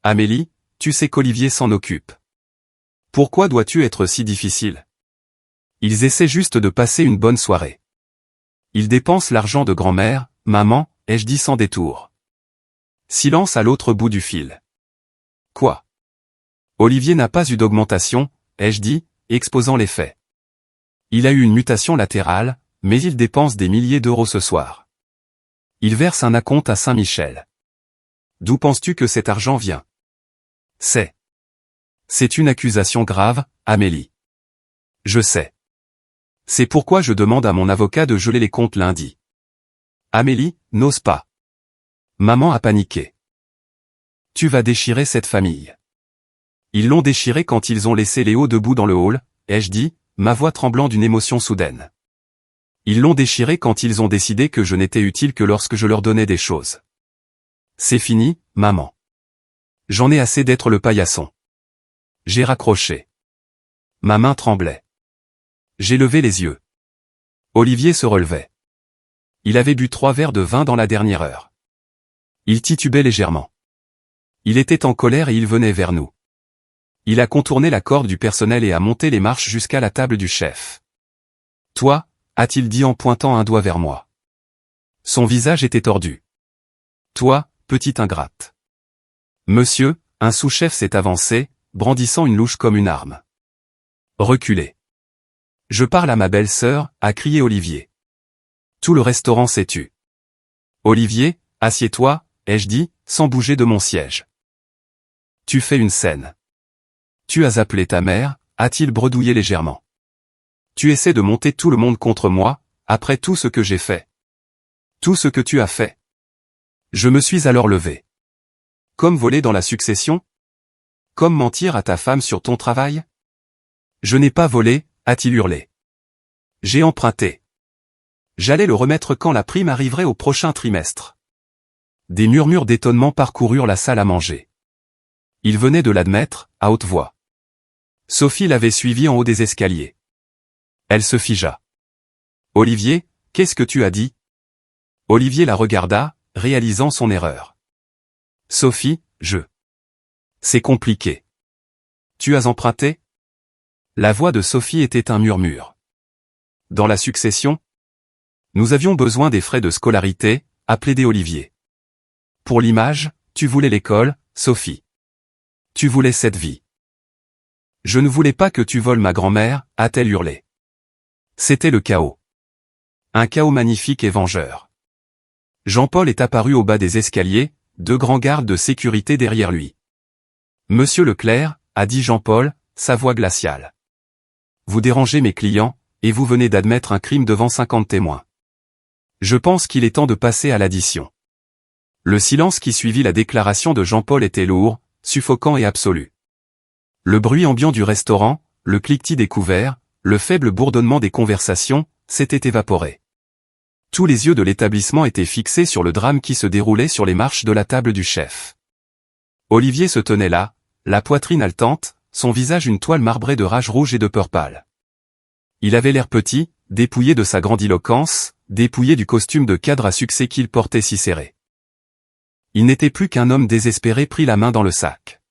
Amélie, tu sais qu'Olivier s'en occupe. Pourquoi dois-tu être si difficile? Ils essaient juste de passer une bonne soirée. Ils dépensent l'argent de grand-mère, maman, ai-je dit sans détour. Silence à l'autre bout du fil. Quoi? Olivier n'a pas eu d'augmentation, ai-je dit, exposant les faits. Il a eu une mutation latérale, mais il dépense des milliers d'euros ce soir. Il verse un acompte à Saint-Michel. D'où penses-tu que cet argent vient? C'est une accusation grave, Amélie. Je sais. C'est pourquoi je demande à mon avocat de geler les comptes lundi. Amélie, n'ose pas. Maman a paniqué. Tu vas déchirer cette famille. Ils l'ont déchiré quand ils ont laissé Léo debout dans le hall, ai-je dit, ma voix tremblant d'une émotion soudaine. Ils l'ont déchiré quand ils ont décidé que je n'étais utile que lorsque je leur donnais des choses. C'est fini, maman. J'en ai assez d'être le paillasson. J'ai raccroché. Ma main tremblait. J'ai levé les yeux. Olivier se relevait. Il avait bu 3 verres de vin dans la dernière heure. Il titubait légèrement. Il était en colère et il venait vers nous. Il a contourné la corde du personnel et a monté les marches jusqu'à la table du chef. Toi, a-t-il dit en pointant un doigt vers moi. Son visage était tordu. Toi, petite ingrate. Monsieur, un sous-chef s'est avancé, brandissant une louche comme une arme. Reculez. Je parle à ma belle-sœur, a crié Olivier. Tout le restaurant s'est tu. Olivier, assieds-toi, ai-je dit, sans bouger de mon siège. Tu fais une scène. Tu as appelé ta mère, a-t-il bredouillé légèrement. Tu essaies de monter tout le monde contre moi, après tout ce que j'ai fait. Tout ce que tu as fait. Je me suis alors levé. Comme voler dans la succession? Comme mentir à ta femme sur ton travail? Je n'ai pas volé, a-t-il hurlé. J'ai emprunté. J'allais le remettre quand la prime arriverait au prochain trimestre. Des murmures d'étonnement parcoururent la salle à manger. Il venait de l'admettre, à haute voix. Sophie l'avait suivi en haut des escaliers. Elle se figea. Olivier, qu'est-ce que tu as dit? Olivier la regarda, réalisant son erreur. Sophie, C'est compliqué. Tu as emprunté? La voix de Sophie était un murmure. Dans la succession? Nous avions besoin des frais de scolarité, a plaidé Olivier. Pour l'image, tu voulais l'école, Sophie. Tu voulais cette vie. Je ne voulais pas que tu voles ma grand-mère, a-t-elle hurlé. C'était le chaos. Un chaos magnifique et vengeur. Jean-Paul est apparu au bas des escaliers, 2 grands gardes de sécurité derrière lui. Monsieur Leclerc, a dit Jean-Paul, sa voix glaciale. Vous dérangez mes clients, et vous venez d'admettre un crime devant 50 témoins. Je pense qu'il est temps de passer à l'addition. Le silence qui suivit la déclaration de Jean-Paul était lourd, suffocant et absolu. Le bruit ambiant du restaurant, le cliquetis des couverts, le faible bourdonnement des conversations, s'étaient évaporés. Tous les yeux de l'établissement étaient fixés sur le drame qui se déroulait sur les marches de la table du chef. Olivier se tenait là, la poitrine haletante, son visage une toile marbrée de rage rouge et de peur pâle. Il avait l'air petit, dépouillé de sa grandiloquence, dépouillé du costume de cadre à succès qu'il portait si serré. Il n'était plus qu'un homme désespéré pris la main dans le sac.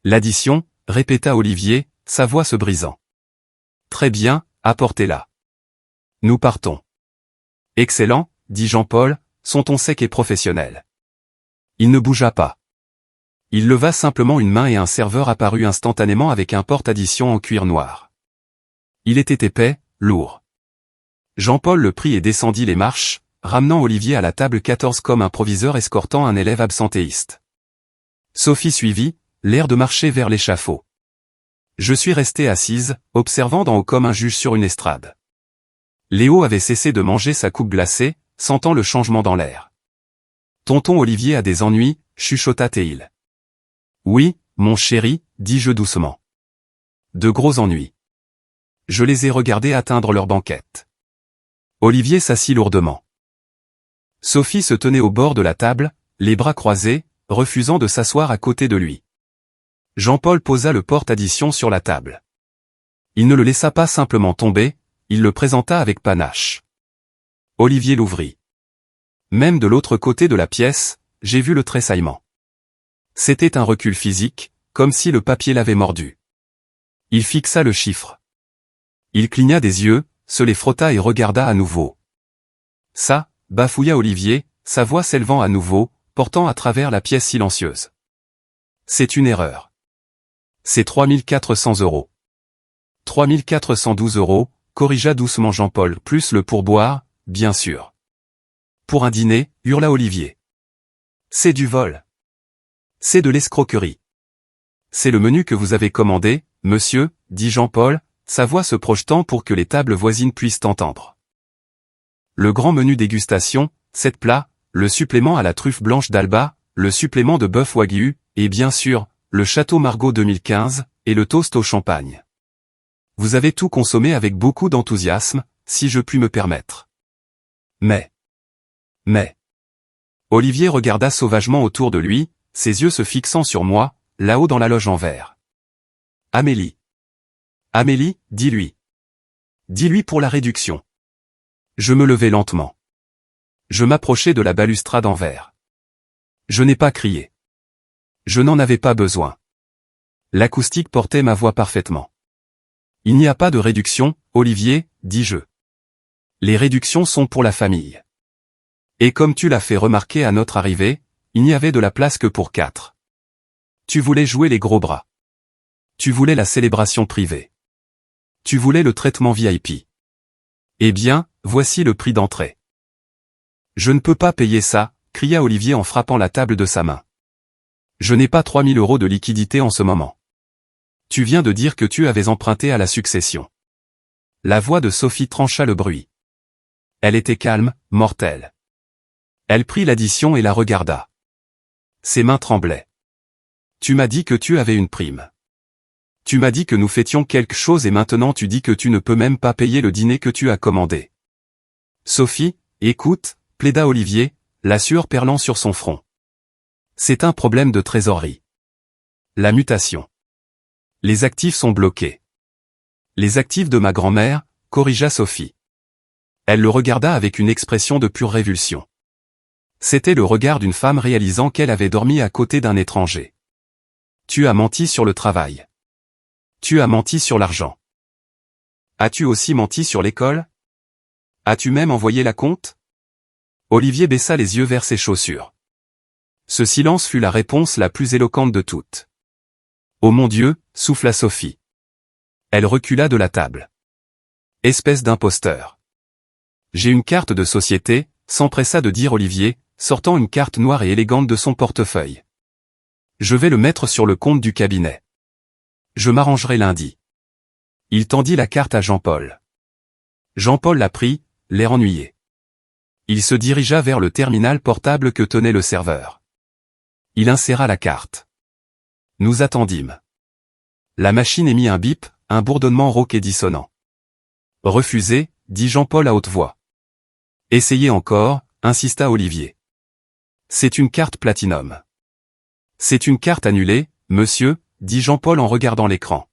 L'addition, répéta Olivier, sa voix se brisant. Très bien, apportez-la. Nous partons. Excellent, dit Jean-Paul, son ton sec et professionnel. Il ne bougea pas. Il leva simplement une main et un serveur apparut instantanément avec un porte-addition en cuir noir. Il était épais, lourd. Jean-Paul le prit et descendit les marches, ramenant Olivier à la table 14 comme un proviseur escortant un élève absentéiste. Sophie suivit, l'air de marcher vers l'échafaud. Je suis restée assise, observant d'en haut comme un juge sur une estrade. Léo avait cessé de manger sa coupe glacée, sentant le changement dans l'air. Tonton Olivier a des ennuis, chuchota Théil. Oui, mon chéri, dis-je doucement. De gros ennuis. Je les ai regardés atteindre leur banquette. Olivier s'assit lourdement. Sophie se tenait au bord de la table, les bras croisés, refusant de s'asseoir à côté de lui. Jean-Paul posa le porte-addition sur la table. Il ne le laissa pas simplement tomber, il le présenta avec panache. Olivier l'ouvrit. Même de l'autre côté de la pièce, j'ai vu le tressaillement. C'était un recul physique, comme si le papier l'avait mordu. Il fixa le chiffre. Il cligna des yeux, se les frotta et regarda à nouveau. Ça, bafouilla Olivier, sa voix s'élevant à nouveau, portant à travers la pièce silencieuse. C'est une erreur. C'est 3400 €. 3412 €, corrigea doucement Jean-Paul, plus le pourboire, bien sûr. Pour un dîner, hurla Olivier. C'est du vol. C'est de l'escroquerie. C'est le menu que vous avez commandé, monsieur, dit Jean-Paul, sa voix se projetant pour que les tables voisines puissent entendre. Le grand menu dégustation, 7 plats, le supplément à la truffe blanche d'Alba, le supplément de bœuf wagyu, et bien sûr, le Château Margaux 2015, et le toast au champagne. Vous avez tout consommé avec beaucoup d'enthousiasme, si je puis me permettre. Mais. Olivier regarda sauvagement autour de lui, ses yeux se fixant sur moi, là-haut dans la loge en verre. Amélie. Amélie, dis-lui. Dis-lui pour la réduction. Je me levai lentement. Je m'approchai de la balustrade en verre. Je n'ai pas crié. Je n'en avais pas besoin. L'acoustique portait ma voix parfaitement. Il n'y a pas de réduction, Olivier, dis-je. Les réductions sont pour la famille. Et comme tu l'as fait remarquer à notre arrivée, il n'y avait de la place que pour 4. Tu voulais jouer les gros bras. Tu voulais la célébration privée. Tu voulais le traitement VIP. Eh bien, voici le prix d'entrée. Je ne peux pas payer ça, cria Olivier en frappant la table de sa main. Je n'ai pas 3000 € de liquidité en ce moment. Tu viens de dire que tu avais emprunté à la succession. La voix de Sophie trancha le bruit. Elle était calme, mortelle. Elle prit l'addition et la regarda. Ses mains tremblaient. Tu m'as dit que tu avais une prime. Tu m'as dit que nous fêtions quelque chose et maintenant tu dis que tu ne peux même pas payer le dîner que tu as commandé. Sophie, écoute, plaida Olivier, la sueur perlant sur son front. C'est un problème de trésorerie. La mutation. Les actifs sont bloqués. Les actifs de ma grand-mère, corrigea Sophie. Elle le regarda avec une expression de pure révulsion. C'était le regard d'une femme réalisant qu'elle avait dormi à côté d'un étranger. Tu as menti sur le travail. Tu as menti sur l'argent. As-tu aussi menti sur l'école? As-tu même envoyé la compte? Olivier baissa les yeux vers ses chaussures. Ce silence fut la réponse la plus éloquente de toutes. Oh mon Dieu, souffla Sophie. Elle recula de la table. Espèce d'imposteur. J'ai une carte de société, s'empressa de dire Olivier, sortant une carte noire et élégante de son portefeuille. Je vais le mettre sur le compte du cabinet. Je m'arrangerai lundi. Il tendit la carte à Jean-Paul. Jean-Paul la prit, l'air ennuyé. Il se dirigea vers le terminal portable que tenait le serveur. Il inséra la carte. Nous attendîmes. La machine émit un bip, un bourdonnement rauque et dissonant. Refusé, dit Jean-Paul à haute voix. Essayez encore, insista Olivier. C'est une carte Platinum. C'est une carte annulée, monsieur, dit Jean-Paul en regardant l'écran.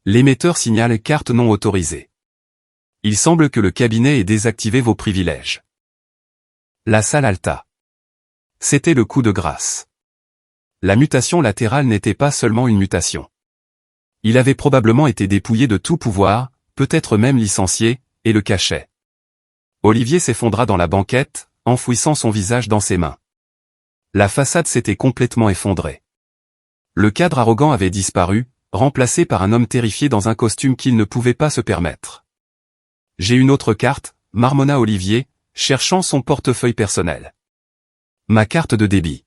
L'émetteur signale carte non autorisée. Il semble que le cabinet ait désactivé vos privilèges. La salle halta. C'était le coup de grâce. La mutation latérale n'était pas seulement une mutation. Il avait probablement été dépouillé de tout pouvoir, peut-être même licencié, et le cachait. Olivier s'effondra dans la banquette, enfouissant son visage dans ses mains. La façade s'était complètement effondrée. Le cadre arrogant avait disparu, remplacé par un homme terrifié dans un costume qu'il ne pouvait pas se permettre. « J'ai une autre carte », marmonna Olivier, cherchant son portefeuille personnel. « Ma carte de débit. »«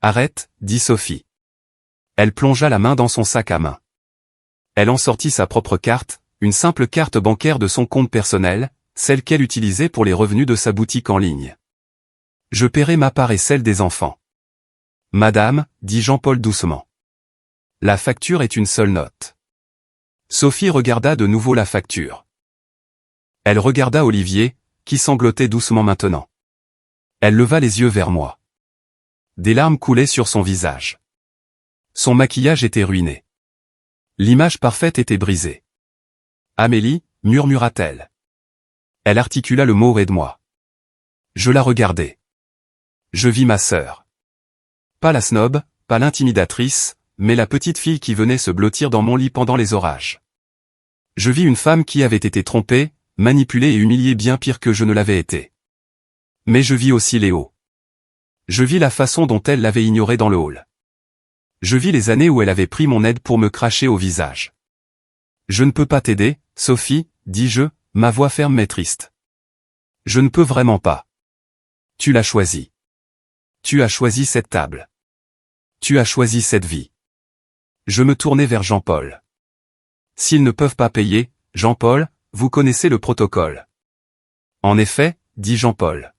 Arrête », dit Sophie. Elle plongea la main dans son sac à main. Elle en sortit sa propre carte, une simple carte bancaire de son compte personnel, celle qu'elle utilisait pour les revenus de sa boutique en ligne. « Je paierai ma part et celle des enfants. »« Madame, » dit Jean-Paul doucement. « La facture est une seule note. » Sophie regarda de nouveau la facture. Elle regarda Olivier, qui sanglotait doucement maintenant. Elle leva les yeux vers moi. Des larmes coulaient sur son visage. Son maquillage était ruiné. L'image parfaite était brisée. « Amélie » murmura-t-elle. Elle articula le mot « aide-moi ». Je la regardai. Je vis ma sœur. Pas la snob, pas l'intimidatrice, mais la petite fille qui venait se blottir dans mon lit pendant les orages. Je vis une femme qui avait été trompée, manipulée et humiliée bien pire que je ne l'avais été. Mais je vis aussi Léo. Je vis la façon dont elle l'avait ignoré dans le hall. Je vis les années où elle avait pris mon aide pour me cracher au visage. « Je ne peux pas t'aider, Sophie, » dis-je, ma voix ferme mais triste. « Je ne peux vraiment pas. Tu l'as choisi. Tu as choisi cette table. Tu as choisi cette vie. » Je me tournai vers Jean-Paul. « S'ils ne peuvent pas payer, Jean-Paul, vous connaissez le protocole. »« En effet, » dit Jean-Paul.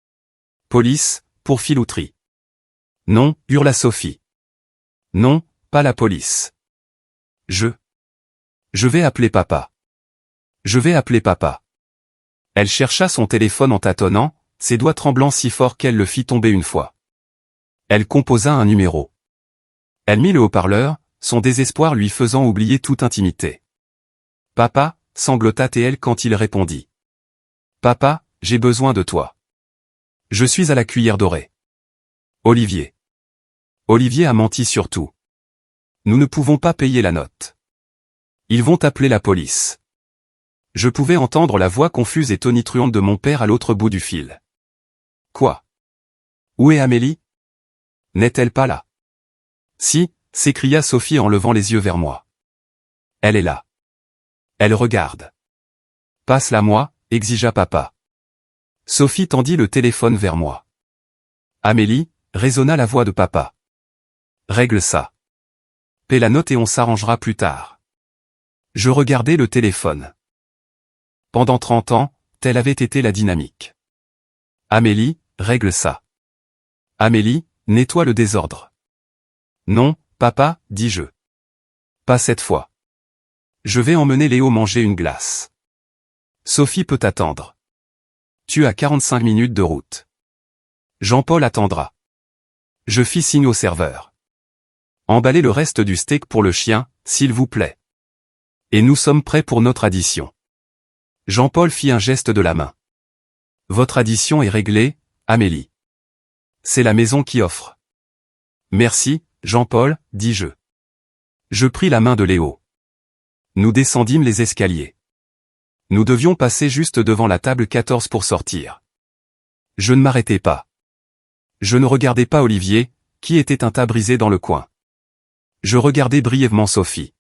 « Police, pour filouterie. »« Non, » hurla Sophie. « Non, pas la police. Je vais appeler papa. Je vais appeler papa. » Elle chercha son téléphone en tâtonnant, ses doigts tremblant si fort qu'elle le fit tomber une fois. Elle composa un numéro. Elle mit le haut-parleur, son désespoir lui faisant oublier toute intimité. « Papa » sanglota-t-elle quand il répondit. « Papa, j'ai besoin de toi. Je suis à la cuillère dorée. Olivier. Olivier a menti sur tout. Nous ne pouvons pas payer la note. Ils vont appeler la police. » Je pouvais entendre la voix confuse et tonitruante de mon père à l'autre bout du fil. « Quoi? Où est Amélie? N'est-elle pas là? » « Si » s'écria Sophie en levant les yeux vers moi. « Elle est là. Elle regarde. »« Passe-la-moi » exigea papa. Sophie tendit le téléphone vers moi. « Amélie » résonna la voix de papa. « Règle ça. Paie la note et on s'arrangera plus tard. » Je regardai le téléphone. Pendant 30 ans, telle avait été la dynamique. « Amélie, règle ça. Amélie, nettoie le désordre. »« Non, papa, dis-je. Pas cette fois. Je vais emmener Léo manger une glace. Sophie peut attendre. Tu as 45 minutes de route. Jean-Paul attendra. » Je fis signe au serveur. « Emballez le reste du steak pour le chien, s'il vous plaît. Et nous sommes prêts pour notre addition. » Jean-Paul fit un geste de la main. « Votre addition est réglée, Amélie. C'est la maison qui offre. »« Merci, Jean-Paul, dis-je. » Je pris la main de Léo. Nous descendîmes les escaliers. Nous devions passer juste devant la table 14 pour sortir. Je ne m'arrêtai pas. Je ne regardais pas Olivier, qui était un tas brisé dans le coin. Je regardais brièvement Sophie.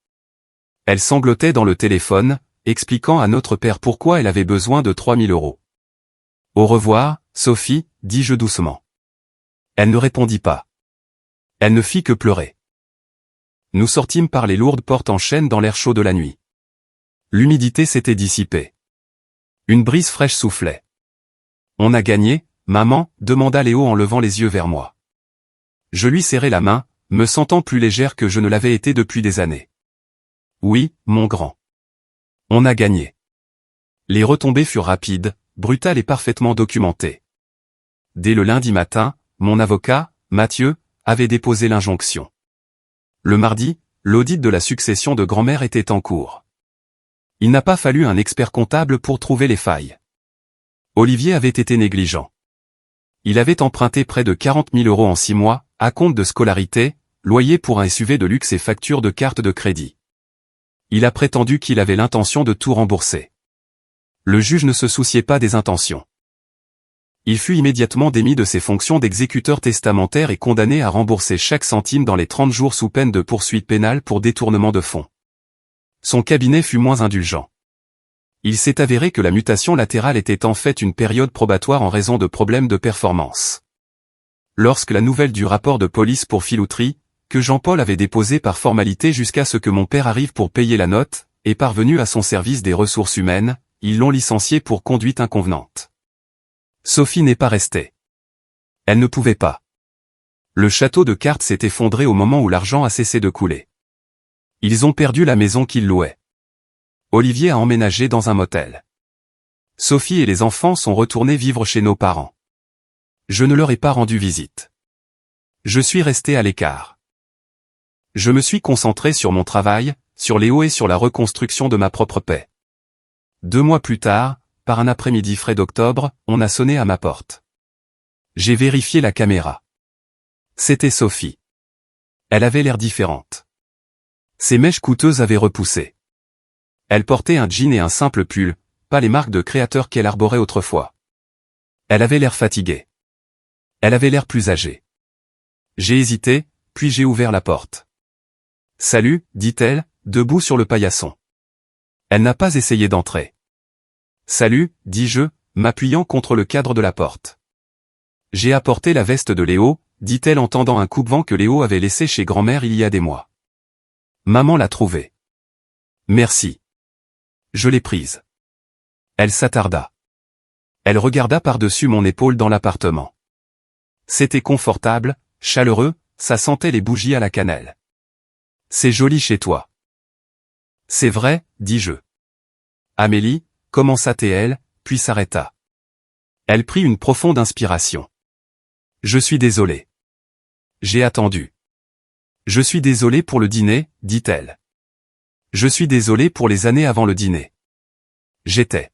Elle sanglotait dans le téléphone, expliquant à notre père pourquoi elle avait besoin de 3000 €. « Au revoir, Sophie, » dis-je doucement. Elle ne répondit pas. Elle ne fit que pleurer. Nous sortîmes par les lourdes portes en chêne dans l'air chaud de la nuit. L'humidité s'était dissipée. Une brise fraîche soufflait. « On a gagné, maman ?» demanda Léo en levant les yeux vers moi. Je lui serrai la main, me sentant plus légère que je ne l'avais été depuis des années. « Oui, mon grand. On a gagné. » Les retombées furent rapides, brutales et parfaitement documentées. Dès le lundi matin, mon avocat, Mathieu, avait déposé l'injonction. Le mardi, l'audit de la succession de grand-mère était en cours. Il n'a pas fallu un expert comptable pour trouver les failles. Olivier avait été négligent. Il avait emprunté près de 40 000 € en 6 mois, à compte de scolarité, loyer pour un SUV de luxe et facture de carte de crédit. Il a prétendu qu'il avait l'intention de tout rembourser. Le juge ne se souciait pas des intentions. Il fut immédiatement démis de ses fonctions d'exécuteur testamentaire et condamné à rembourser chaque centime dans les 30 jours sous peine de poursuite pénale pour détournement de fonds. Son cabinet fut moins indulgent. Il s'est avéré que la mutation latérale était en fait une période probatoire en raison de problèmes de performance. Lorsque la nouvelle du rapport de police pour filouterie, que Jean-Paul avait déposé par formalité jusqu'à ce que mon père arrive pour payer la note, est parvenu à son service des ressources humaines, ils l'ont licencié pour conduite inconvenante. Sophie n'est pas restée. Elle ne pouvait pas. Le château de cartes s'est effondré au moment où l'argent a cessé de couler. Ils ont perdu la maison qu'ils louaient. Olivier a emménagé dans un motel. Sophie et les enfants sont retournés vivre chez nos parents. Je ne leur ai pas rendu visite. Je suis resté à l'écart. Je me suis concentré sur mon travail, sur Léo et sur la reconstruction de ma propre paix. 2 mois plus tard, par un après-midi frais d'octobre, on a sonné à ma porte. J'ai vérifié la caméra. C'était Sophie. Elle avait l'air différente. Ses mèches coûteuses avaient repoussé. Elle portait un jean et un simple pull, pas les marques de créateur qu'elle arborait autrefois. Elle avait l'air fatiguée. Elle avait l'air plus âgée. J'ai hésité, puis j'ai ouvert la porte. « Salut », dit-elle, debout sur le paillasson. Elle n'a pas essayé d'entrer. « Salut », dis-je, m'appuyant contre le cadre de la porte. « J'ai apporté la veste de Léo », dit-elle en tendant un coupe-vent que Léo avait laissé chez grand-mère il y a des mois. Maman l'a trouvée. Merci. Je l'ai prise. Elle s'attarda. Elle regarda par-dessus mon épaule dans l'appartement. C'était confortable, chaleureux, ça sentait les bougies à la cannelle. C'est joli chez toi. C'est vrai, dis-je. Amélie, commença-t-elle, puis s'arrêta. Elle prit une profonde inspiration. Je suis désolé. J'ai attendu. Je suis désolé pour le dîner, dit-elle. Je suis désolé pour les années avant le dîner. J'étais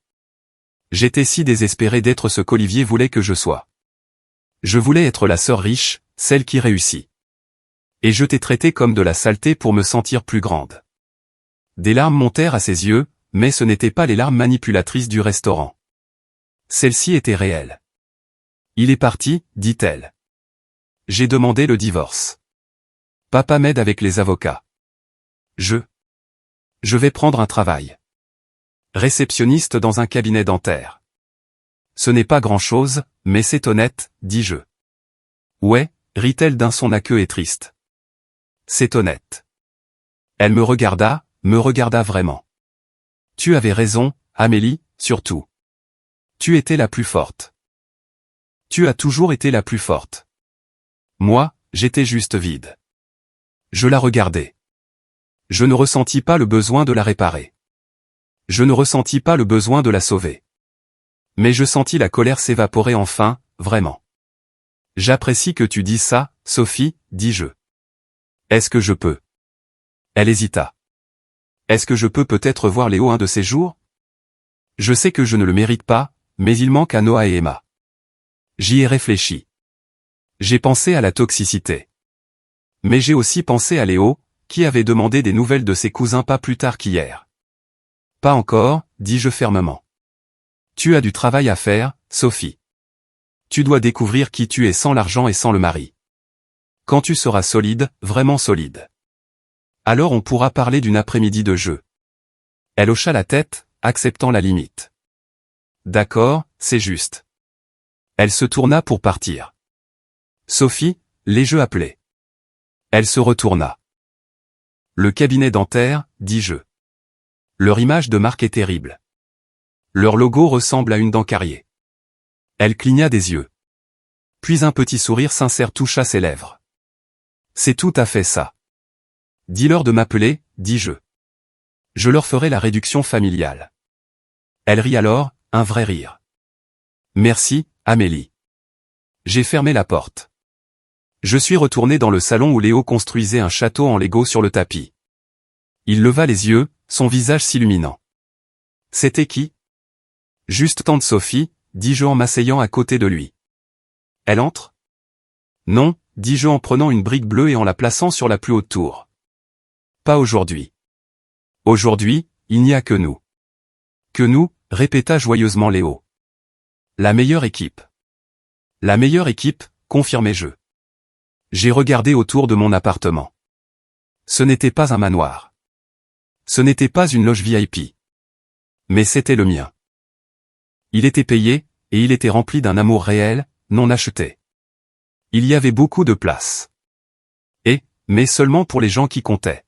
si désespéré d'être ce qu'Olivier voulait que je sois. Je voulais être la sœur riche, celle qui réussit. Et je t'ai traité comme de la saleté pour me sentir plus grande. Des larmes montèrent à ses yeux, mais ce n'étaient pas les larmes manipulatrices du restaurant. Celles-ci étaient réelles. Il est parti, dit-elle. J'ai demandé le divorce. Papa m'aide avec les avocats. Je vais prendre un travail. Réceptionniste dans un cabinet dentaire. Ce n'est pas grand-chose, mais c'est honnête, dis-je. Ouais, rit-elle d'un son aqueux et triste. C'est honnête. Elle me regarda vraiment. Tu avais raison, Amélie, surtout. Tu étais la plus forte. Tu as toujours été la plus forte. Moi, j'étais juste vide. Je la regardais. Je ne ressentis pas le besoin de la réparer. Je ne ressentis pas le besoin de la sauver. Mais je sentis la colère s'évaporer enfin, vraiment. J'apprécie que tu dises ça, Sophie, dis-je. Est-ce que je peux? Elle hésita. Est-ce que je peux peut-être voir Léo un de ces jours? Je sais que je ne le mérite pas, mais il manque à Noah et Emma. J'y ai réfléchi. J'ai pensé à la toxicité. Mais j'ai aussi pensé à Léo, qui avait demandé des nouvelles de ses cousins pas plus tard qu'hier. Pas encore, dis-je fermement. Tu as du travail à faire, Sophie. Tu dois découvrir qui tu es sans l'argent et sans le mari. Quand tu seras solide, vraiment solide. Alors on pourra parler d'une après-midi de jeu. Elle hocha la tête, acceptant la limite. D'accord, c'est juste. Elle se tourna pour partir. Sophie, les jeux appelaient. Elle se retourna. Le cabinet dentaire, dis-je. Leur image de marque est terrible. Leur logo ressemble à une dent carriée. Elle cligna des yeux. Puis un petit sourire sincère toucha ses lèvres. C'est tout à fait ça. Dis-leur de m'appeler, dis-je. Je leur ferai la réduction familiale. Elle rit alors, un vrai rire. Merci, Amélie. J'ai fermé la porte. Je suis retourné dans le salon où Léo construisait un château en Lego sur le tapis. Il leva les yeux, son visage s'illuminant. C'était qui? Juste tante Sophie, dis-je en m'asseyant à côté de lui. Elle entre? Non, dis-je en prenant une brique bleue et en la plaçant sur la plus haute tour. Pas aujourd'hui. Aujourd'hui, il n'y a que nous. Que nous, répéta joyeusement Léo. La meilleure équipe. La meilleure équipe, confirmai-je. J'ai regardé autour de mon appartement. Ce n'était pas un manoir. Ce n'était pas une loge VIP. Mais c'était le mien. Il était payé, et il était rempli d'un amour réel, non acheté. Il y avait beaucoup de place. Mais seulement pour les gens qui comptaient.